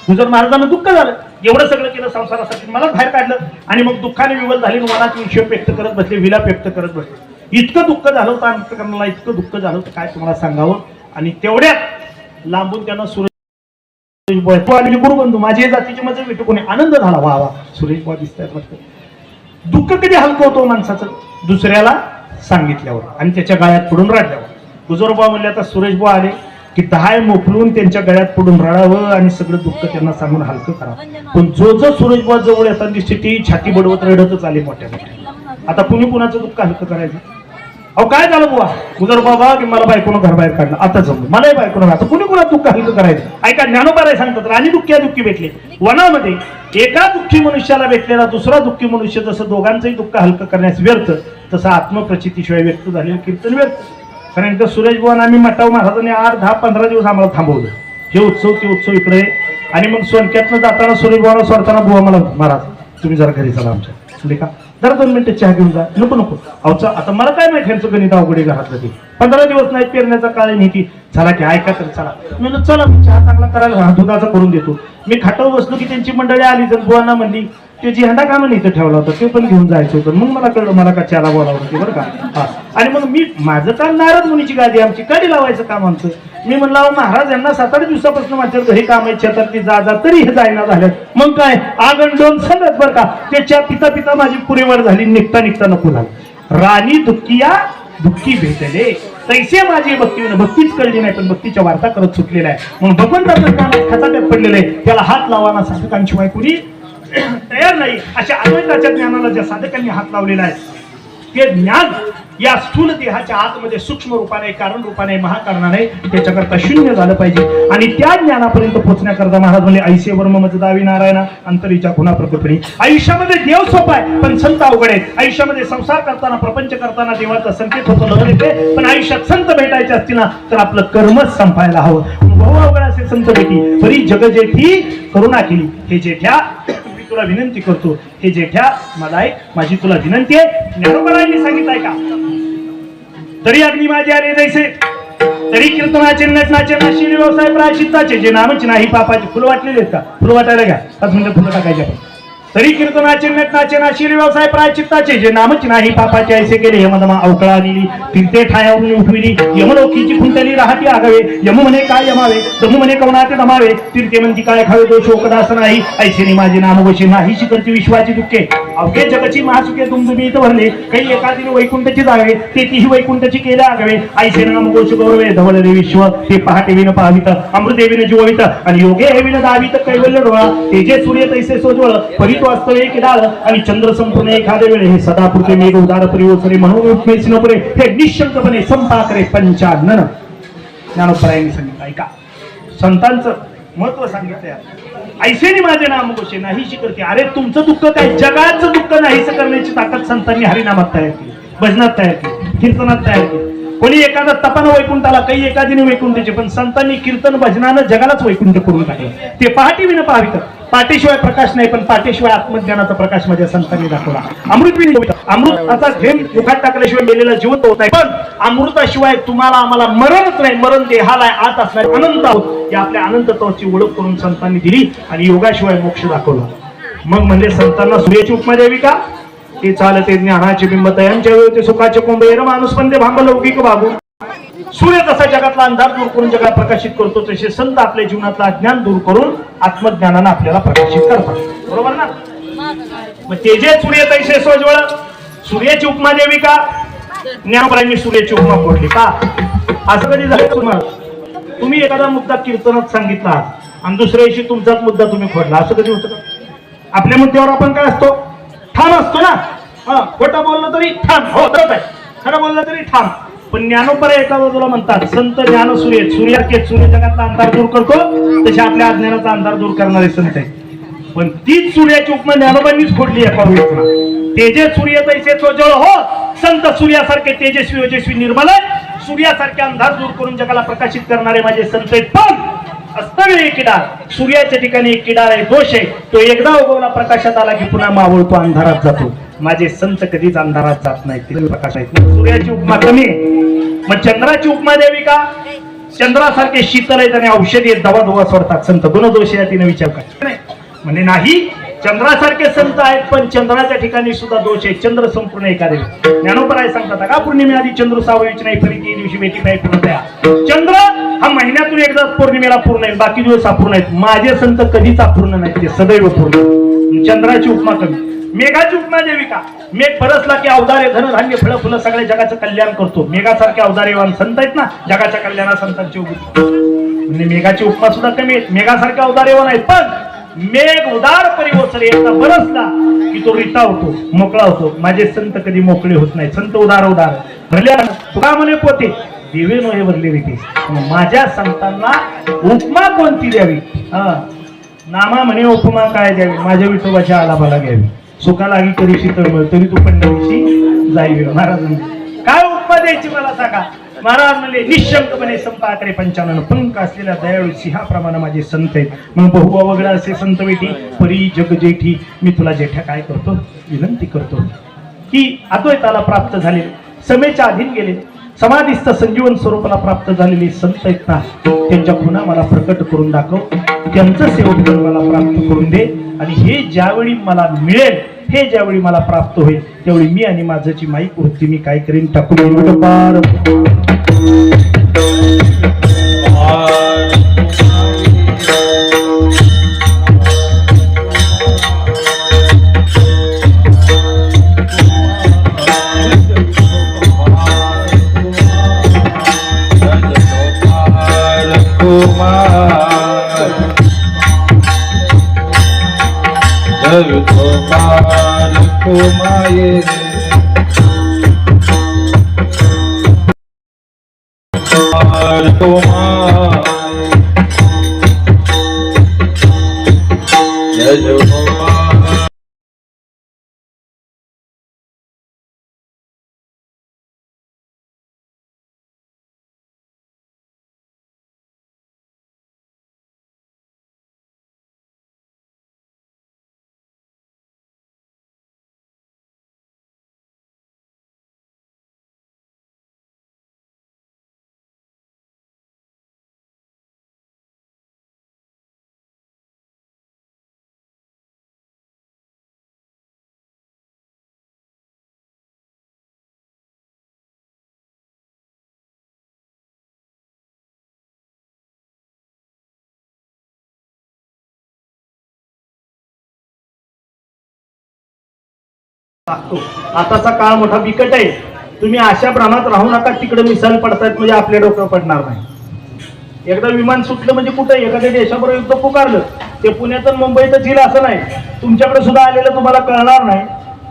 गुजर महाराजांना दुःख झालं एवढं सगळं केलं संसारासाठी मला बाहेर काढलं आणि मग दुःखाने विवल झाली मनात विषय व्यक्त करत बसले विलाप व्यक्त करत बसले. इतकं दुःख झालं होतं अंतकरणाला इतकं दुःख झालं होतं काय तुम्हाला सांगावं. आणि तेवढ्यात लांबून त्यांना सुरेश गुरुबंधू माझ्या जातीची मजा भेटू कोणी आनंद झाला वा वा सुरेश बुवा दिसतात वाटतं. दुःख कधी हलकं होतं माणसाचं दुसऱ्याला सांगितल्यावर आणि त्याच्या गळ्यात पडून रडल्यावर. गुजरबुवा म्हणले आता सुरेश बुवा आले की 10 मोकलून त्यांच्या गळ्यात पडून रडावं आणि सगळं दुःख त्यांना सांगून हलकं करावं. पण जो सुरेश बुवा जवळ येतात दिसते ती छाती बडवत रडतच आले मोठ्या मोठ्या. आता कुणी कुणाचं दुःख हलकं करायचं. अहो काय झालं बुवा गुजर बाबा की मला बायकोनं घर बाहेर काढलं आता जमलं मलाही बायकोनं आता कुणी कुणा दुःख हलकं करायचं. ऐका ज्ञानोबराय सांगतात राणी दुःखी दुःखी भेटले वनामध्ये एका दुःखी मनुष्याला भेटलेला दुसरा दुःखी मनुष्य जसं दोघांचंही दुःख हलकं करण्यास व्यर्थ तसं आत्मप्रचितीशिवाय व्यक्त झालेलं कीर्तन व्यर्थ. कारण एकदा सुरेश बुवांना आम्ही मटाव महाराजांनी 8, 10, 15 दिवस आम्हाला थांबवलं हे उत्सव ते उत्सव इकडे आणि मग सोनक्यातनं जाताना सुरेश बुवांना सोडताना बुवा मला महाराज तुम्ही जरा घरी चला आमच्या म्हणजे का जरा 2 मिनिटं चहा घेऊन जा नको नको अवचा आता मला काय माहिती यांचं गणित अवघडे घरातलं ते 15 दिवस नाही पेरण्याचा काळ नाही चला की ऐका तर चला म्हणलं चला चहा चांगला करायला दुधाचा करून देतो. मी खाटावर बसलो की त्यांची मंडळी आली तर बुवांना म्हणली ते झेंडा का म्हणून इथं ठेवला होता ते पण घेऊन जायचं होतं. मग मला कळलं मला का चहाला बोलावं होती बरं का. हा आणि मग मी माझं काम नारद मुनीची गादी आमची गाडी लावायचं काम आमचं. मी म्हणलं महाराज यांना 7-8 दिवसापासून माझ्या घरी काम आहे शेतातली जा तरी हे जायना झालं. मग काय आगण 2 संगत बरं का त्याच्या पिता पिता माझी पुरेवर झाली निघता निघता नको झालं. राणी दुःखिया दुःखी भेटले तैसे माझी भक्तीच कळली नाही पण भक्तीच्या वार्ता करत सुटलेला आहे. म्हणून भगवंताचं कानात खचाट्यात पडलेलं आहे त्याला हात लावाना साधकांशिवाय कुणी तयार नाही. अशा अद्वैताच्या ज्ञानाला ज्या साधकांनी हात लावलेला आहे ते ज्ञान या स्थूल देहाच्या आतमध्ये सूक्ष्म रूपाने कारण रूपाने महाकारणाने त्याच्याकरता शून्य झालं पाहिजे. आणि त्या ज्ञानापर्यंत पोहोचण्याकरता महाराज म्हणले ऐसे वर्म मजदावी नारायणा अंतरीच्या गुणा प्रकटणी. आयुष्यामध्ये देव सोपा आहे पण संत अवघड आहेत. आयुष्यामध्ये संसार करताना प्रपंच करताना देवाचा संकेत होतो लहर येते पण आयुष्यात संत भेटायचे असतील ना तर आपलं कर्मच संपायला हवं. बहु अवघड असे संत भेटी बरी जग जेठी करुणा केली हे जेठ्या तुला विनंती करतो हे जेठ्या मला माझी तुला विनंती आहे. ज्ञानोबरायांनी सांगितलंय का तरी अग्नी माझे आले जैसे तरी कीर्तनाचे नटनाचे नाशिले व्यवसाय प्रायश्चित्ताचे जे नामच नाही पापाचे फुलं वाटलेले आहेत का फुलं वाटायला घ्या 5 मिनिटं फुलं टाकायचे आपण. तरी कीर्तनाचे नटनाचे नाशिले व्यवसाय प्रायश्चित्ताचे जे नामच नाही पापाचे ऐसे केले यमदमा अवकळा दिली तीर्थे ठायावरून उठविली यमलोकीची खुंटली राहती आगावे यम म्हणे काय यमावे दमू म्हणे कवनाते दमावे तीर्थे म्हणती काय खावे तो शोकदास नाही ऐसे माझे नाम वशी नाही शिकरती विश्वाची दुःखे अवघे जगाची महासुखे तुमदुमी इथं भरले काही एका दिनी वैकुंठची जावे ते तीही वैकुंठची केले आगावे ऐसे नाम गोष गौरवे धवलरे विश्व ते पहाटे विन पावित अमृतेविन जीवित आणि योगे हे विन दावित कैवल्य डोळा तेजे सूर्य तैसे सोजवळ परी वास्तवे केदाळ आणि चंद्र संपूर्ण एखाद्या वेळे हे सदापुरते मेघ उदार परिवसरे म्हणून उपमेसी नपरे हे निशंकपणे संपाकरे पंचानन. ज्ञानोबरायांनी सांगितलं ऐका संतांचं महत्व सांगितलं ऐसेनी माझे नाम गोषे नाहीशी करते. अरे तुमचं दुःख काय जगाचं दुःख नाहीस करण्याची ताकद संतांनी हरिनामात तयार केली भजनात तयार केली कीर्तनात तयार केली. कोणी एखादा तपानं वैकुंठाला काही एखादीने वैकुंठाचे पण संतांनी कीर्तन भजनानं जगालाच वैकुंठ करून टाकलं. ते पहाटे विन पावित पाठीशिवाय प्रकाश नाही पण पाठीशिवाय आत्मज्ञानाचा प्रकाश माझ्या संतांनी दाखवला. अमृत अमृताचा थेंब मुखात टाकल्याशिवाय मेलेला जिवंत होत नाही पण अमृताशिवाय तुम्हाला आम्हाला मरणच नाही, मरण देहाला आत असणार अनंत आहोत, या आपल्या अनंतत्वाची ओळख करून संतांनी दिली आणि योगाशिवाय मोक्ष दाखवला. मग म्हणजे संतांना सूर्याची उपमा द्यावी का? ते चालते ज्ञानाचे बिंब तयांच्या वेळते सुखाचे कुंभ माणूस पण ते भांब लौकिक बाबू. सूर्य जसा जगातला अंधार दूर करून जगाला प्रकाशित करतो, तसे संत आपल्या जीवनातला अज्ञान दूर करून आत्मज्ञानानं आपल्याला प्रकाशित करतात. बरोबर ना? मग तेजे सूर्य तैसे सोज्वळ, सूर्याची उपमा द्यावी का? ज्ञानोबरांनी सूर्याची उपमा फोडली का? असं कधी झालं तुम्हाला? तुम्ही एखादा मुद्दा कीर्तनात सांगितला आणि दुसऱ्या दिवशी तुमचाच मुद्दा तुम्ही फोडला, असं कधी होतं का? आपल्या मुद्द्यावर आपण काय असतो? ठाम असतो ना. खोटं बोललं तरी ठाम, हो बरोबर आहे, खरं बोललं तरी ठाम. पण ज्ञानोबरा एका बाजूला म्हणतात संत ज्ञान सूर्य, सूर्याचे सूर्य जगातला अंधार दूर करतो, तसे आपल्या अज्ञानाचा अंधार दूर करणारे संत आहेत. पण तीच सूर्याची उपमा ज्ञानोबांनीच फोडली एका उपमा. तेजे सूर्य तैसे सोज्वळ हो, संत सूर्यासारखे तेजस्वी ओजस्वी निर्मल आहेत, सूर्यासारखे अंधार दूर करून जगाला प्रकाशित करणारे माझे संत आहेत. पण असताना एक किडार, सूर्याच्या ठिकाणी एक किडार आहे, दोष आहे. तो एकदा उगवला प्रकाशात आला की पुन्हा मावळतो, अंधारात जातो. माझे संत कधीच अंधारात जात नाहीत, ते प्रकाश आहेत. सूर्याची उपमा कमी आहे. मग चंद्राची उपमा द्यावी का? चंद्रासारखे शीतल आहेत आणि औषधी आहेत, दवा धुवा सोडतात संत. गुणदोष या तिने विचार काय म्हणजे नाही, चंद्रासारखे संत आहेत पण चंद्राच्या ठिकाणी सुद्धा दोष आहे. चंद्र संपूर्ण एखादे ज्ञानोबराय सांगतात का पौर्णिमे आधी चंद्र सावळीच नाही, फरी ती दिवशी बेटी पाय पूर्ण तया. चंद्र हा महिन्यातून एकदा पौर्णिमेला पूर्ण आहे, बाकी दिवस अपूर्ण आहेत. माझे संत कधीच अपूर्ण नाहीत, ते सदैव पूर्ण. चंद्राची उपमा कमी. मेघाची उपमा द्यावी का? मेघ बरसला की अवदारे धन धान्य फळ फुलं सगळ्या जगाचं कल्याण करतो. मेघासारखे अवदारेवान संत आहेत ना, जगाच्या कल्याणा संतांची म्हणजे मेघाची उपमा सुद्धा कमी आहेत. मेघासारखे अवदारेवान आहेत, पण मेघ उदार परिवसरे एकदा बरसला की तो रिता होतो, मोकळा होतो. माझे संत कधी मोकळे होत नाही, संत उदार उदार भरल्या तुका म्हणे पोते दिवे नोहे भरले रीते. माझ्या संतांना उपमा कोणती द्यावी? नामा म्हणे उपमा काय द्यावी? माझ्या विठोबाच्या आलाबाला घ्यावी. सुखा लागी कधी शीतळ मिळ तरी तू पंढरीशी जाई. महाराज काय उपमा द्यायची मला सांगा? महाराज म्हणले निशंकपणे संपाकडे पंचानन पंख असलेल्या दयाळू सिंहाप्रमाणे माझे संत आहेत. मग बहु वगळा असे संत वेठी परी जग जेठी, मी तुला जेठ्या काय करतो विनंती करतो की अद्वैताला प्राप्त झाले, समेच्या अधीन गेले, समाधीस्थ संजीवन स्वरूपाला प्राप्त झालेले संत आहेत ना, त्यांच्या खुणा मला प्रकट करून दाखव, त्यांचं सेवक मला प्राप्त करून दे. आणि हे ज्यावेळी मला मिळेल, हे ज्यावेळी मला प्राप्त होईल, त्यावेळी मी आणि माझ्याची माईक वृत्ती मी काय करीन टाकून पार. आताचा काळ मोठा बिकट आहे. तुम्ही अशा भ्रमात राहू नका, तिकडे मिसाईल पडतायत म्हणजे आपल्या डोक्यावर पडणार नाही. एकदा विमान सुटलं म्हणजे कुठे एखाद्या देशाबरोबर युद्ध पुकारलं, ते पुण्यातून मुंबईतच येईल असं नाही, तुमच्याकडे सुद्धा आलेलं तुम्हाला कळणार नाही.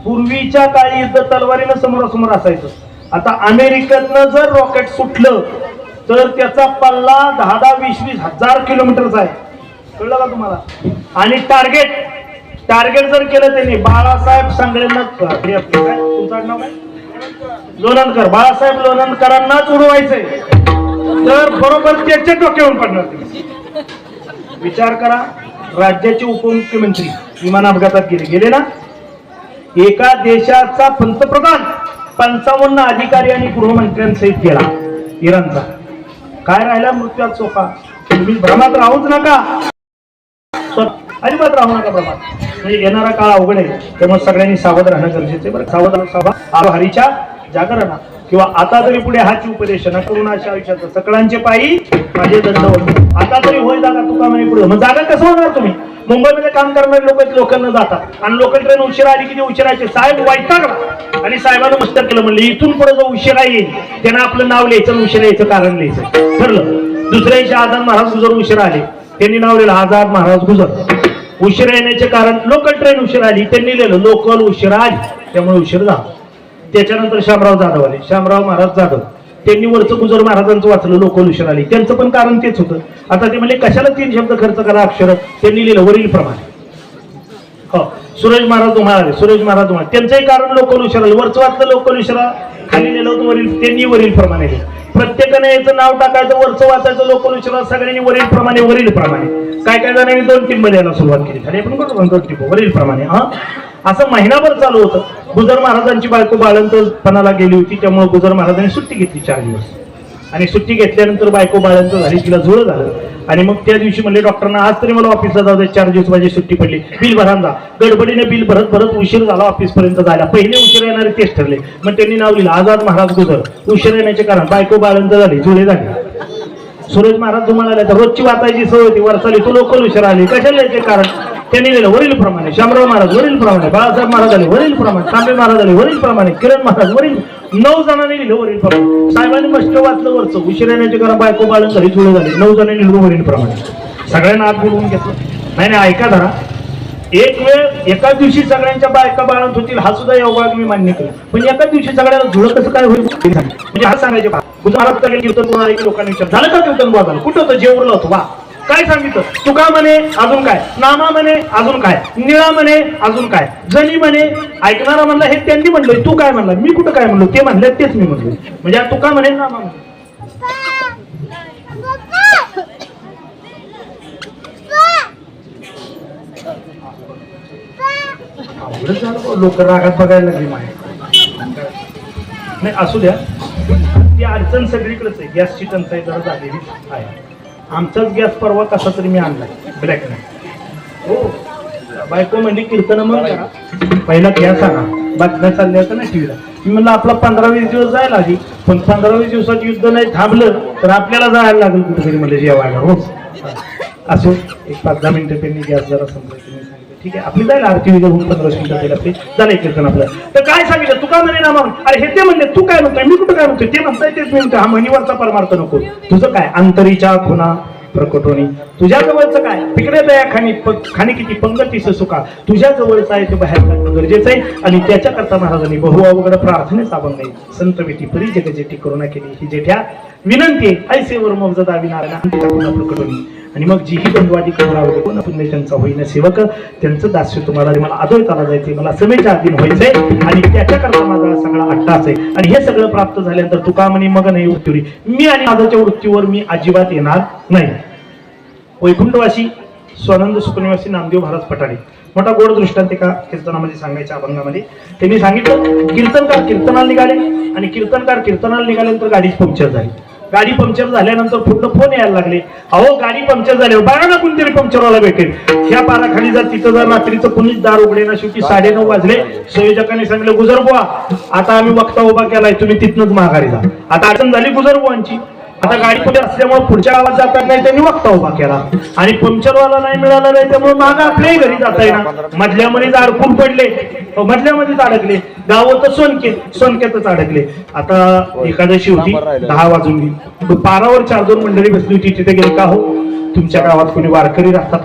पूर्वीच्या काळी युद्ध तलवारीनं समोरासमोर असायचं. आता अमेरिकेतनं जर रॉकेट सुटलं तर त्याचा पल्ला 10-20 हजार किलोमीटरचा आहे. कळलं का तुम्हाला? आणि टार्गेट जर केलं त्यांनी, बाळासाहेब सांगळेंना, हे आपलं काय तुमचं नाव काय, लोणंदकर, बाळासाहेब लोणंदकरांनाच उडवायचंय, तर बरोबर त्याच्या डोक्यावरून पडणार. विचार करा, राज्याचे उपमुख्यमंत्री विमान अपघातात गेले ना, एका देशाचा पंतप्रधान 55 अधिकारी आणि गृहमंत्र्यांसहित गेला इराणचा. काय राहिला मृत्यूचा सोपा. तुम्ही भ्रमात राहूच नका, अजिबात राहू नका भ्रमात. म्हणजे येणारा काळ अवघड आहे, त्यामुळे सगळ्यांनी सावध राहणं गरजेचं आहे. बरं, सावध हरीच्या जागरणा किंवा आता तरी पुढे हाची उपदेश न करून अशा आयुष्याचं सकळांचे पायी माझे दंड. आता तरी होय जागा तुका म्हणे पुढे. मग जागा कसं होणार तुम्ही. मुंबईमध्ये काम करणारे लोक न जातात आणि लोकल ट्रेन उशिरा आली किती उशिरायचे. साहेब वैतागला आणि साहेबांना मस्तक केलं. म्हणले इथून पुढे जो उशिरा येईल त्यांना आपलं नाव लिहायचं, उशिरा यायचं कारण लिहायचं. ठरलं. दुसऱ्या दिवशी आझाद महाराज गुजर उशिरा आले, त्यांनी नाव लिहिलं आझाद महाराज गुजर. उशिरा येण्याचे कारण लोकल ट्रेन उशिरा आली, त्यांनी लिहिलं लोकल उशिरा आली त्यामुळे उशीर झाला. त्याच्यानंतर शामराव जाधव आले, शामराव महाराज जाधव, त्यांनी वरचं गुजर महाराजांचं वाचलं लोकल उशीर आली. त्यांचं पण कारण तेच होतं. आता ते म्हणजे कशाला 3 शब्द खर्च करा अक्षर, त्यांनी लिहिलं वरील प्रमाणे. हो, सुरेश महाराज तुम्हाला, सुरेश महाराज तुम्हाला, त्यांचंही कारण लोकल उशिरा आलं. वरचं वाचलं लोकल उशिरा, खाली लिहिलं होतं वरील, त्यांनी वरील प्रमाणे लिहिलं. प्रत्येकाने याचं नाव टाकायचं, वरचं वाचायचं लोकल उशिरा, सगळ्यांनी वरील प्रमाणे वरील प्रमाणे. काय काय जणांनी 2 टिंब द्यायला सुरुवात केली. खाली आपण करतो 2 टिंब वरील प्रमाणे. हा, असं महिनाभर चालू होतं. गुजर महाराजांची बायको बाळंतपणाला गेली होती, त्यामुळे गुजर महाराजांनी सुट्टी घेतली 4 दिवस. आणि सुट्टी घेतल्यानंतर बायको बाळंत झाली, तिला जुळं झालं. आणि मग त्या दिवशी म्हणले डॉक्टरांना आज तरी मला ऑफिसला जाऊ दे, 4 दिवस माझी सुट्टी पडली, बिल भरा जा. गडबडीने बिल भरत उशीर झाला ऑफिसपर्यंत जायला. पहिले उशीर येणारे तेच ठरले. मग त्यांनी नाव लिहिलं आझाद महाराज गुजर. उशीर येण्याचे कारण बायको बाळंत झाली, जुळे झाले. सुरेश महाराज तुम्हाला आले तर रोजची वाचायची सवय होती, वरचाली तू लोकल उशीर आली, कशाला याचे कारण त्यांनी लिहिलं वरील प्रमाणे. शामराव महाराज वरील प्रमाणे, बाळासाहेब महाराज आले वरील प्रमाणे, तांबे महाराज आले वरील प्रमाणे, किरण महाराज वरील. 9 जणांनी लिहिलं वरील प्रमाणे. साहेबांनी मस्त वाचलं वरचं उशीर येण्याचे कारण बायको बाळंत झाली, जुळे झाले. 9 जणांनी लिहिलं वरील प्रमाणे. सगळ्यांना आत बोलवून घेतलं. नाही ऐका जरा, एक वेळ एकाच दिवशी सगळ्यांच्या बायका बाळंत होतील हा सुद्धा योगायोग मी मान्य केलं, पण एकाच दिवशी सगळ्याला जुळं कसं काय होईल म्हणजे हा सांगायचे पहा. गुजरात कीर्तन लोकांनी विचार झालं का कीर्तन बाजाला कुठं होतं, जेवढलं होतं वा काय सांगितलं. तुका म्हणे अजून काय, नामा म्हणे अजून काय, निळा म्हणे अजून काय, जणी म्हणे. ऐकणारा म्हणला हे त्यांनी म्हणलं, तू काय म्हणला, मी कुठं काय म्हणलो, ते म्हणले तेच मी म्हणलो. म्हणजे तुका म्हणे नामा म्हणे. लोक रागात बघायला लागली नाही असू द्या. ती अडचण सगळीकडेच आहे. गॅसची टंचाई जरा झालेली आहे. आमचाच गॅस परवा कसा तरी मी आणलाय ब्लॅक नाही. हो, बायको म्हणजे कीर्तन मग करा, पहिला गॅस आणा. बातम्या चालल्या होत्या ना टीव्हीला. मी म्हणलं आपला 15-20 दिवस जायला आधी, पण 15-20 दिवसात युद्ध नाही थांबलं तर आपल्याला जायला लागेल कुठेतरी म्हणजे जेवायला. हो असो, एक 5-10 मिनिटं त्यांनी गॅस जरा समजायचं. ठीक आहे, आपली जाईल आरती होऊन 15 मिनिटं जाईल आपली, झालं कीर्तन आपलं. तर काय सांगितलं तुका म्हणे ना म्हणून. अरे हे ते म्हणले, तू काय म्हणतोय, मी कुठं काय म्हणतोय, ते म्हणताय तेच मी म्हणतोय. हा म्हणीवरचा परमार्थ नको. तुझं काय अंतरीच्या खुना प्रकटोनी, तुझ्या जवळचं काय तिकडे दया खाणी किती पंगतीस सुका, तुझ्या जवळचं आहे ते बाहेर काढणं गरजेचं आहे. आणि त्याच्याकरता महाराजांनी बहु अवघड प्रार्थनेचा अभंग आहे. संत बेटी परी जगजेठी करुणा केली ही जेठ्या विनंती आहे, ऐसेवर मौजदा विनारायण प्रकटोनी. आणि मग जीही बंधवादी कमरावली कोण पुण्य त्यांचा होईना सेवक, त्यांचं दास्य तुम्हाला मला अद्वैताला जायचंय, मला समेच्या अधीन व्हायचंय आणि त्याच्याकरता माझा सगळा अट्टाच आहे. आणि हे सगळं प्राप्त झाल्यानंतर तुका म्हणे मग नाही मृत्यूरी, मी आणि माझ्याच्या मृत्यूवर मी अजिबात येणार नाही. वैकुंठवासी स्वानंद सुखनिवासी नामदेव महाराज पठाडे मोठा गोड दृष्टांत एका कीर्तनामध्ये सांगायच्या अभंगामध्ये त्यांनी सांगितलं. कीर्तनकार कीर्तनाला निघाले आणि कीर्तनाला निघाल्यानंतर गाडीच पंक्चर झाली. गाडी पंक्चर झाल्यानंतर पुढे फोन यायला लागले, अहो गाडी पंक्चर झाल्यावर बघा ना कोणतरी पंक्चरवाला भेटेल. ह्या पाराखाली जर तिथं जर रात्रीचं कुणीच दार उघडे ना. शेवटी 9:30 वाजले. संयोजकांनी सांगितलं गुजर बुवा आता आम्ही वक्ता उभा केलाय, तुम्ही तिथनच माघारी जा. आता अडचण झाली गुजर बुवांची. आता गाडी पंक्चर असल्यामुळे पुढच्या गावात जातात नाही, त्यांनी वक्ता उभा केला आणि पंक्चरवाला नाही मिळाला नाही, त्यामुळे मागं आपल्याही घरी जाता येईना. मधल्यामध्येच अडकून पडले, मधल्यामध्येच अडकले. गाव तर सोनक्यातच अडकले. आता एकादशी होती, 10 वाजून गेली. पारावर 4-2 मंडळी बसली होती. तिथे गेले, का हो तुमच्या गावात कोणी वारकरी राहतात?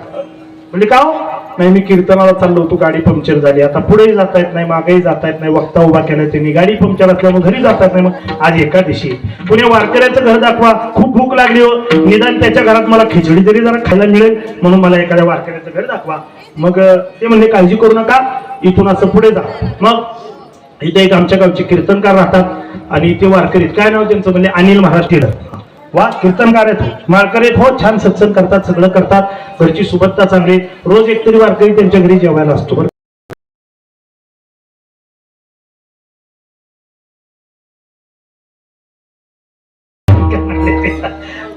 म्हणजे का हो, नाही मी कीर्तनाला चाललो होतो, गाडी पंक्चर झाली. आता पुढेही जाता येत नाही, मागेही जाता येत नाही, वक्ता उभा केला त्यांनी, गाडी पंक्चर असल्यामुळे घरी जाता येत नाही. मग आज एकादशी, पुणे वारकऱ्याचं घर दाखवा, खूप भूक लागली हो, निदान त्याच्या घरात मला खिचडी तरी जरा खायला मिळेल म्हणून मला एखाद्या वारकऱ्याचं घर दाखवा. मग ते म्हणले काळजी करू नका, इथून असं पुढे जा. मग इथे एक आमच्या गावचे कीर्तनकार राहतात आणि ते वारकरीत, काय नाव त्यांचं म्हणले अनिल महाराज टिळक. वा कीर्तनकार आहेत, माळकरी आहेत, हो छान सत्संग करतात, सगळं करतात, घरची सुबत्ता चांगली. रोज एकतरी वारकरी त्यांच्या घरी जेवायला असतो.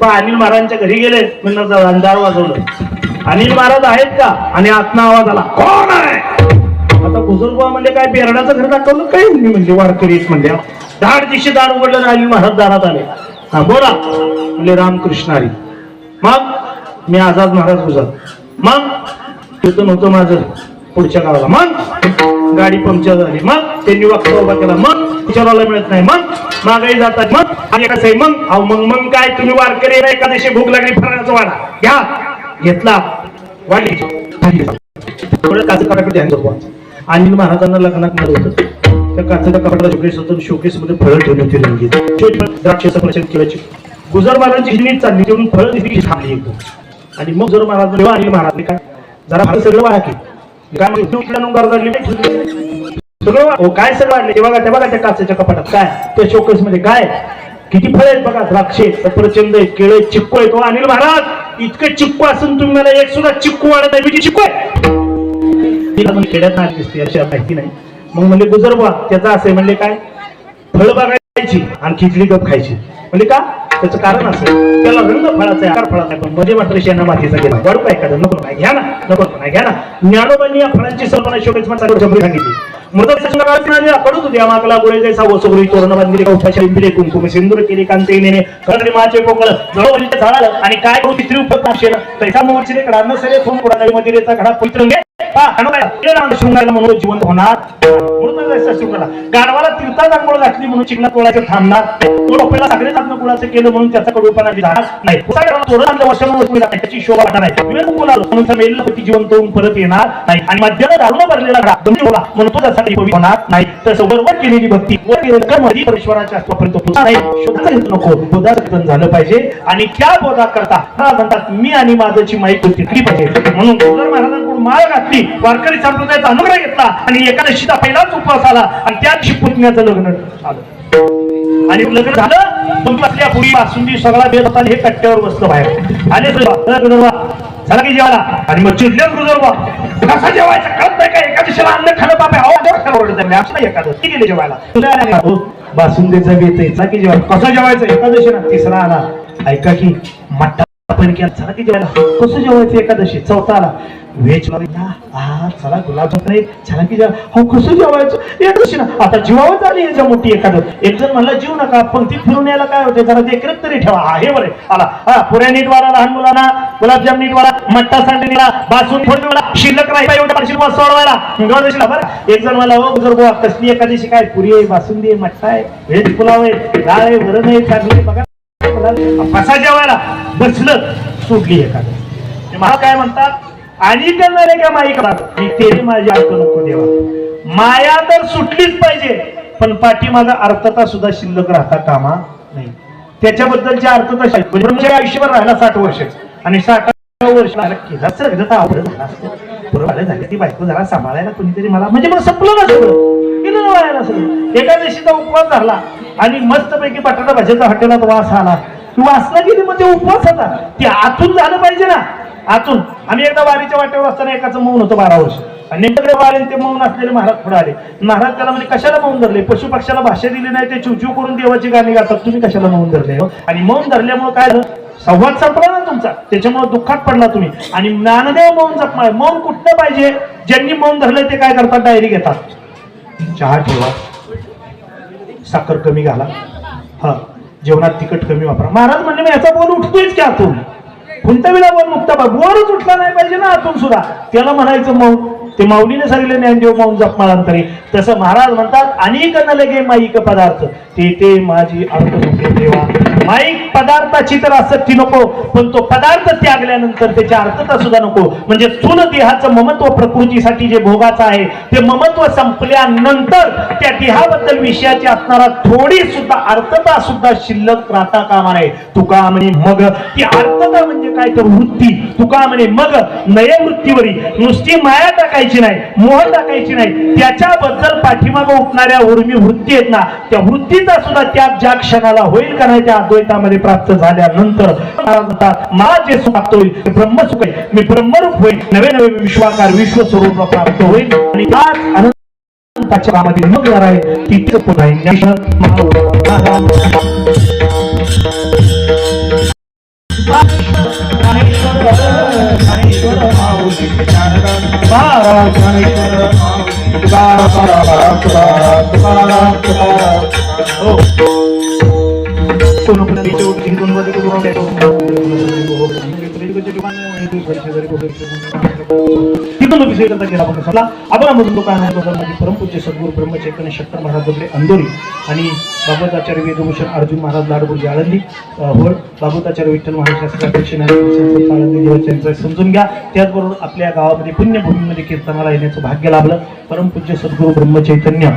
पण अनिल महाराजांच्या घरी गेले म्हणून अंधार वाजवलं. अनिल महाराज आहेत का? आणि आत्मा आवाज आला, कोण आहे? आता बुजुर्ग म्हणजे काय बेरडाचं घर दाखवलं काय म्हणजे वारकरीच म्हणजे दाड दिशे दार उघडलं आणि अनिल महाराज दारात आले. हा बोला म्हणजे रामकृष्ण हरी. मग मी आझाद महाराज गुजर. मग कीर्तन होतं माझं पुढच्या गावाला. मग गाडी पंक्चर झाली. मग त्यांनी वक्ता उभा केला. मग विचारायला मिळत नाही. मग मागाई जातात. मग आणि कसं आहे मग अहो मग काय तुम्ही वारकरी एकादशी भूक लागली फराळाचा वाडा घ्या घेतला वाढली काचं ध्यान करतो. अनिल महाराजांना लग्नात मिळत होतं. त्या काचेच्या कपाटाला शोकेस होतं. शोकेस मध्ये फळं ठेवली होती रंगीत द्राक्षाचं प्रशन केल्याची. गुजर महाराजांची हिनीच चालली तेवढून फळं दिसली थांबली एकदम. आणि मग गुजर महाराज जेव्हा अनिल महाराज काय जरा मला सगळं वाढा की काय सगळं काय सगळं वाढले ते बघा. ते बघा त्या काचेच्या कपाटात काय त्या शोकेस मध्ये काय किती फळ आहेत बघा. द्राक्षे सफरचंद आहेत केळे चिक्कू आहे. तो अनिल महाराज इतके चिक्कू असून तुम्ही मला एक सुद्धा चिक्कू वाढत नाही. किती चिक्कू आहे खेड्यात नाही दिसते अशी माहिती नाही. मग म्हणजे गुजर बुवा त्याचा असे म्हणजे काय फळ बघायची आणि खिचडी गप खायची म्हणजे का त्याचं कारण असेल त्याला रंग फळाचा आहे आकार फळाचा आहे. पण मध्ये मात्र शेणा मातीचा गेला वाढू काय एखादं नको नाही घ्या ना नको नाही घ्या ना. ज्ञानोबांनी या फळांची कल्पना शोकेस सांगितली. कडूच द्या मागला गोळे जैसा वसुगुरी तोरण बांधले कौफाच्या इंद्रिय कुंकुम सिंदूर केली कांते नेणे खरडे माझे पोकळ जवळच्या झाडाला आणि काय करू तिसरी उपत नाशेल तैसा मोर्चिले कडानं सरे फोन कुडाने मदिरेचा घडा पवित्र घे शृंगायला म्हणून जिवंत होणार. गाढवाला तीर्थात आंघोळ घातली म्हणून चिकनात तोडायचं थांबणार. तो डोक्याला सागरे साधनं कुळाचं केलं म्हणून त्याचा कडूपणा जाणार नाही. त्याची शोभा वाटणार नाही. म्हणून मेलेला पती जिवंत होऊन परत येणार नाही. आणि मध्याला दारूला भरलेला घडा गंभीर होला म्हणून तो त्यासाठी होणार नाही. तसं वरवर केलेली भक्ती वर केलेलं कर्म परमेश्वराच्या अस्तित्वापर्यंत पोहोचणार नाही. शोधाचं हेतू नको बोधाचं झालं पाहिजे. आणि त्या बोधा करता म्हणतात मी आणि माझ्याची माहिती टिकली पाहिजे. म्हणून गुजर महाराजांकडून माळ घातली वारकरी संप्रदायाचा अनुग्रह घेतला आणि एकादशीचा पहिलाच उपवास आला आणि त्या दिवशी पुतण्याचं लग्न झालं. आणि लग्न झालं तुमची असल्या पुरी बासुंदी सगळा बेत होता हे कट्ट्यावर बसलं बाहेर आले झाला की जेवायला आणि मग चिडल्याच गुजरवा कसा जेवायचं कळत नाही का एकादशीला अन्न खाणं पापे असं एकादशी गेले जेवायला तुला बासुंदीचा बेत आहे की जेवायला कसं जेवायचं एकादशी ना तिसरा आला ऐका की मट्टा पण केला चला की जेवायला कसं जेवायचं एकादशी चौथा आला व्हेज चला गुलाबजामुन छान की हो कसं जेवायचं एकादशी ना आता जीवावर आली याच्या मोठी एखादं एक जण म्हणला जीव नका पंक्ती फिरून यायला काय होते जरा देखरेख तरी ठेवा हे बरे आला हा पुऱ्या नीट वाला लहान मुलांना गुलाबजाम नीट वाला मट्टा सांडणीला बासून फोडणीला शिल्लक राहिला एवढ्या पाचशे सोडवायला एकादशीला बरं एक जण मला हो बुजुर्ग कसली एकादशी काय पुरी आहे बासुंदी आहे मट्टा आहे व्हेज पुलाव आहे डाळ आहे वरण आहे चांगली बघा कसा जेवायला बसलं सोडली एखादं मला काय म्हणतात आणि करणारे का माई करणार मी ते माझी अर्थ नको देवा माया तर सुटलीच पाहिजे पण पाठीमागा अर्थता सुद्धा शिल्लक राहता कामा नाही. त्याच्याबद्दलची अर्थता म्हणजे आयुष्यभर राहिला 60 वर्ष आणि 60 वर्ष केला सर आवड झाला बरोबर झाली ती बायको जरा सांभाळायला कोणीतरी मला म्हणजे मग संपलं ना सगळं गेलं ना व्हायला सगळं. एकादशीचा उपवास झाला आणि मस्तपैकी बटाटा भाज्याचा हॉटेलात वास आला वासना गेली म्हणजे उपवास होता ते आतून झालं पाहिजे ना आतून. आम्ही एकदा वारीच्या वाटेवर असताना एकाचं मौन होतं 12 वर्ष आणि नेमकडे वारी ते मौन असलेले महाराज पुढे आले. महाराज त्याला म्हणजे कशाला मौन धरले पशु पक्षाला भाषा दिली नाही ते चिवचिव करून देवाची गाणी गातात तुम्ही कशाला मौन धरले आणि मौन धरल्यामुळे काय झालं संवाद संपला ना तुमचा त्याच्यामुळे दुःखात पडला तुम्ही. आणि ज्ञानदेव मौन जपमाय मौन कुठलं पाहिजे ज्यांनी मौन धरले ते काय करतात डायरी घेतात चहा ठेवा साखर कमी घाला हा जेवणात तिखट कमी वापरा. महाराज म्हणजे मी याचा बोल उठतोयच की आतून कोणत्या वेळा बोल मुक्ता बोरच उठला नाही पाहिजे ना आतून सुद्धा त्याला म्हणायचं मौन. ते माऊलीने सांगितले ज्ञानदेव मौन जपमाळांतरी तसं महाराज म्हणतात अनेक न लगे माईक पदार्थ ते माझी अर्थ नको देवा. माईक पदार्थाची तर आसक्ती नको पण तो पदार्थ त्यागल्यानंतर त्याच्या अर्थता सुद्धा नको. म्हणजे स्थूल देहाचं ममत्व प्रकृतीसाठी जे भोगाचं आहे ते ममत्व संपल्यानंतर त्या देहाबद्दल विषयाची असणारा थोडी सुद्धा अर्थता सुद्धा शिल्लक राहता कामा नये. तुका म्हणे मग ती अर्थता म्हणजे काय तर वृत्ती तुका म्हणे मग नयवृत्तीवरी नुसती माया टाकायची नाही मोह टाकायची नाही त्याच्याबद्दल पाठीमागं उठणाऱ्या उर्मी वृत्ती आहेत ना त्या वृत्तीचा सुद्धा त्याग ज्या क्षणाला होईल का नाही त्या अद्वैतामध्ये प्राप्त झाल्यानंतर मला जे सुख प्राप्त होईल ते ब्रह्मसुख आहे. मी ब्रह्मरूप होईल नवे नवे विश्वाकार विश्वस्वरूप प्राप्त होईल आणि त्याच अनंताच्या कामातील मग आहे तिथे पुन्हा सोनपुरीचे उठली दोन मध्ये परमपूज्य सद्गुरू ब्रह्मचैतन्य शंकर महाराज दगडे अंदोरी आणि बाबताचार्य वेदभूषण अर्जुन महाराज लाडबुर्गी आळंदी होळ बाबताचार्य विठ्ठल महाराज अध्यक्ष यांचा समजून घ्या. त्याचबरोबर आपल्या गावामध्ये पुण्यभूमीमध्ये कीर्तनाला येण्याचं भाग्य लाभलं. परमपूज्य सद्गुरू ब्रह्मचैतन्य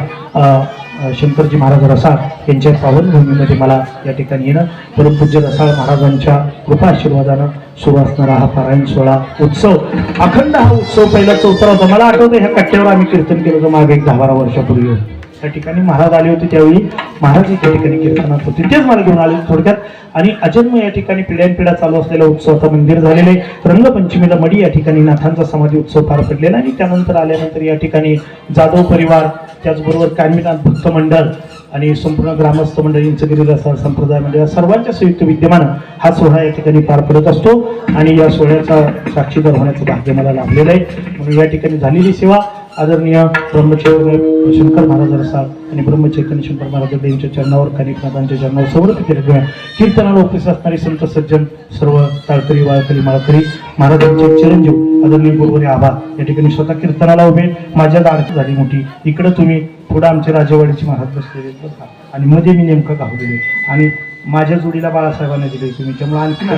शंकरजी महाराज रसाळ यांच्या पावनभूमीमध्ये मला या ठिकाणी येणं, परमपूज्य रसाळ महाराजांच्या कृपा आशीर्वादानं सुरू असणारा हा पारायण सोहळा उत्सव, अखंड हा उत्सव पहिला चौथा होता. मला आठवतं ह्या कट्ट्यावर आम्ही कीर्तन केलं होतं मागे एक 10-12 वर्षापूर्वी. त्या ठिकाणी महाराज आले होते, त्यावेळी महाराज त्या ठिकाणी कीर्तनात होते, तेच मला घेऊन आले थोडक्यात. आणि अजन्म या ठिकाणी पिढ्यानपिढ्या चालू असलेला उत्सवाचं मंदिर झालेले. रंगपंचमीला मडी या ठिकाणी नाथांचा समाधी उत्सव पार पडलेला आणि त्यानंतर आल्यानंतर या ठिकाणी जाधव परिवार, त्याचबरोबर कामिनाथ भक्त मंडळ आणि संपूर्ण ग्रामस्थ मंडळींचं गिरिरसा संप्रदाय मंडळ सर्वांच्या संयुक्त विद्यमानं हा सोहळा या ठिकाणी पार पडत असतो आणि या सोहळ्याचा साक्षीदार होण्याचं भाग्य मला लाभलेलं आहे. म्हणून या ठिकाणी झालेली सेवा आदरणीय ब्रह्मचैतन्य शंकर महाराज रसाळ आणि ब्रह्मचैतन्य शंकर महाराज यांच्या चरणावर कानिकनाथांच्या चरणावर समर्पित केल्या. कीर्तनाला उपस्थित असणारे संत सज्जन सर्व ताळकरी वाळकरी माळकरी महाराजांचे चिरंजीव आदरणीय गुरुवारी आभा या ठिकाणी स्वतः कीर्तनाला उभे. माझ्या दाढी झाली मोठी, इकडं तुम्ही पुढं आमचे राजेवाडीचे महाराज बसलेले आणि मध्ये मी नेमकं गावलेले आणि माझ्या जोडीला बाळासाहेबांना दिले तुम्ही, त्यामुळे आणखी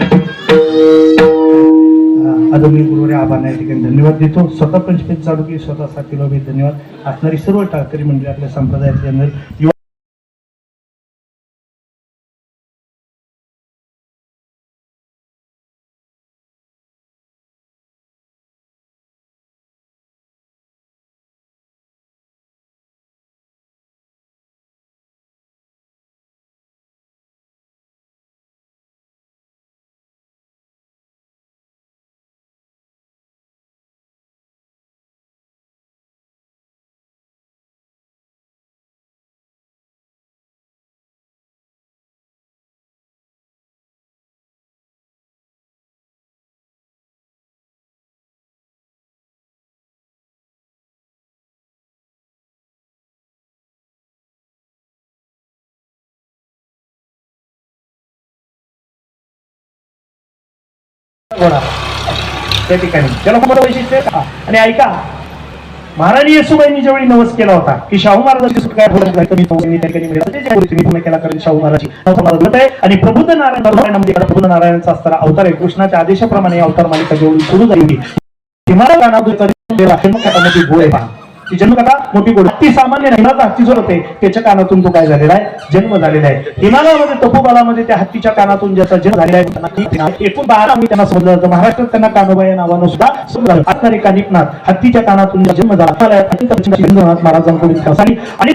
आदरणीय गुरुवारी आभार या ठिकाणी धन्यवाद देतो. स्वतः पंचपेत चालू स्वतः साथीला धन्यवाद. असणारी सर्व टाळकरी मंडळी आपल्या संप्रदायातले युवा त्या ठिकाणी त्याला खूप वैशिष्ट्य आणि ऐका, महाराणी येसूबाईंनी ज्यावेळी नवस केला होता की शाहू महाराजांची सुटका केला कारण शाहू महाराज आणि प्रबुद्ध नारायण प्रबुद्ध नारायणाचा असताना अवतार आहे. कृष्णाच्या आदेशाप्रमाणे अवतार मालिका जेवढी सुरू झाली होती ती जन्मकथा मोठी गोड. ती सामान्य नाही, हत्ती जो होते त्याच्या कानातून तो काय झालेला आहे, जन्म झालेला आहे. हिमालयामध्ये तपोबालामध्ये त्या हत्तीच्या कानातून ज्याचा जन्म झालेला आहे. एकूण 12 मी त्यांना समजलं जातं. महाराष्ट्रात त्यांना कानोबा या नावानं सुद्धा समजलं. असणारे कानिकनाथ हत्तीच्या कानातून जन्म झाला महाराजांकडून आणि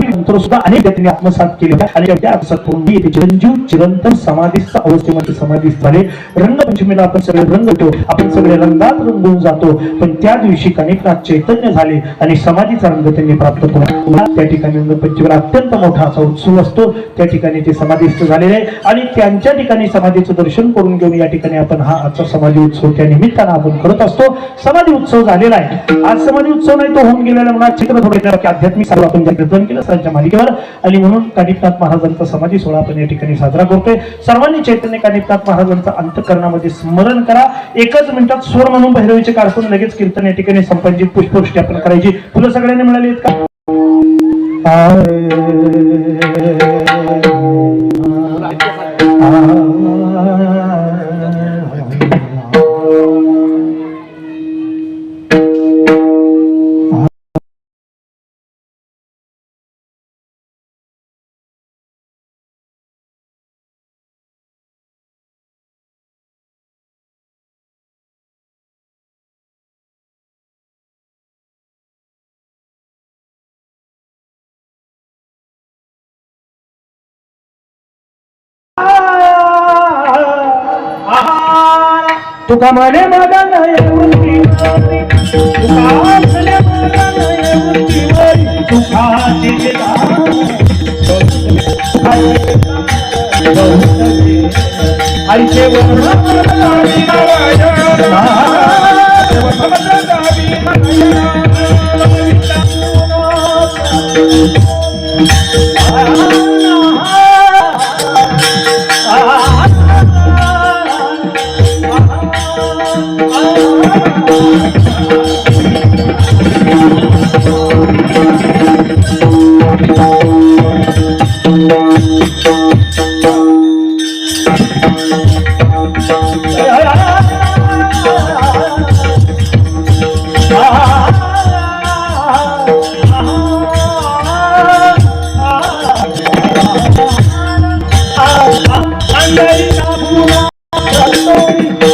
मंत्र सुद्धा अनेक त्यांनी आत्मसात केले आणि त्या चिरंजीव चिरंतन समाधीस्थ अवस्थेमध्ये समाधीस्थ झाले. रंगपंचमीला आपण सगळे रंग ठेवतो, आपण सगळे रंगात रंगून जातो, पण त्या दिवशी कानिकनाथ चैतन्य झाले आणि समाधीचा रंग त्यांनी प्राप्त केला. त्या ठिकाणी रंगपंचमीला अत्यंत मोठा असा उत्सव असतो. त्या ठिकाणी ते समाधीस्थ झालेले आहे आणि त्यांच्या ठिकाणी समाधीचं दर्शन करून घेऊन या ठिकाणी आपण हा आजचा समाधी उत्सव त्या निमित्तानं आपण करत असतो. समाधी उत्सव झालेला आहे. आज समाधी उत्सव नाही तो होऊन गेलेला म्हणून चित्र थोडं आध्यात्मिक सर्व आपण कीर्तन केलं सरांच्या मालिकेवर आणि म्हणून कानिकनाथ महाराजांचा समाधी सोहळा आपण या ठिकाणी साजरा करतोय. सर्वांनी चैतन्य कानिकनाथ महाराजांचा अंतःकरणामध्ये स्मरण करा. एकच मिनिटात स्वर म्हणून भैरवीचे काढून लगेच कीर्तन या ठिकाणी संपन्न पुष्पवृष्टी आपण करायची. फुलं सगळ्यांनी मिळाली आहेत का? तुका म्हणे माझा नाही आईचे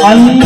आणि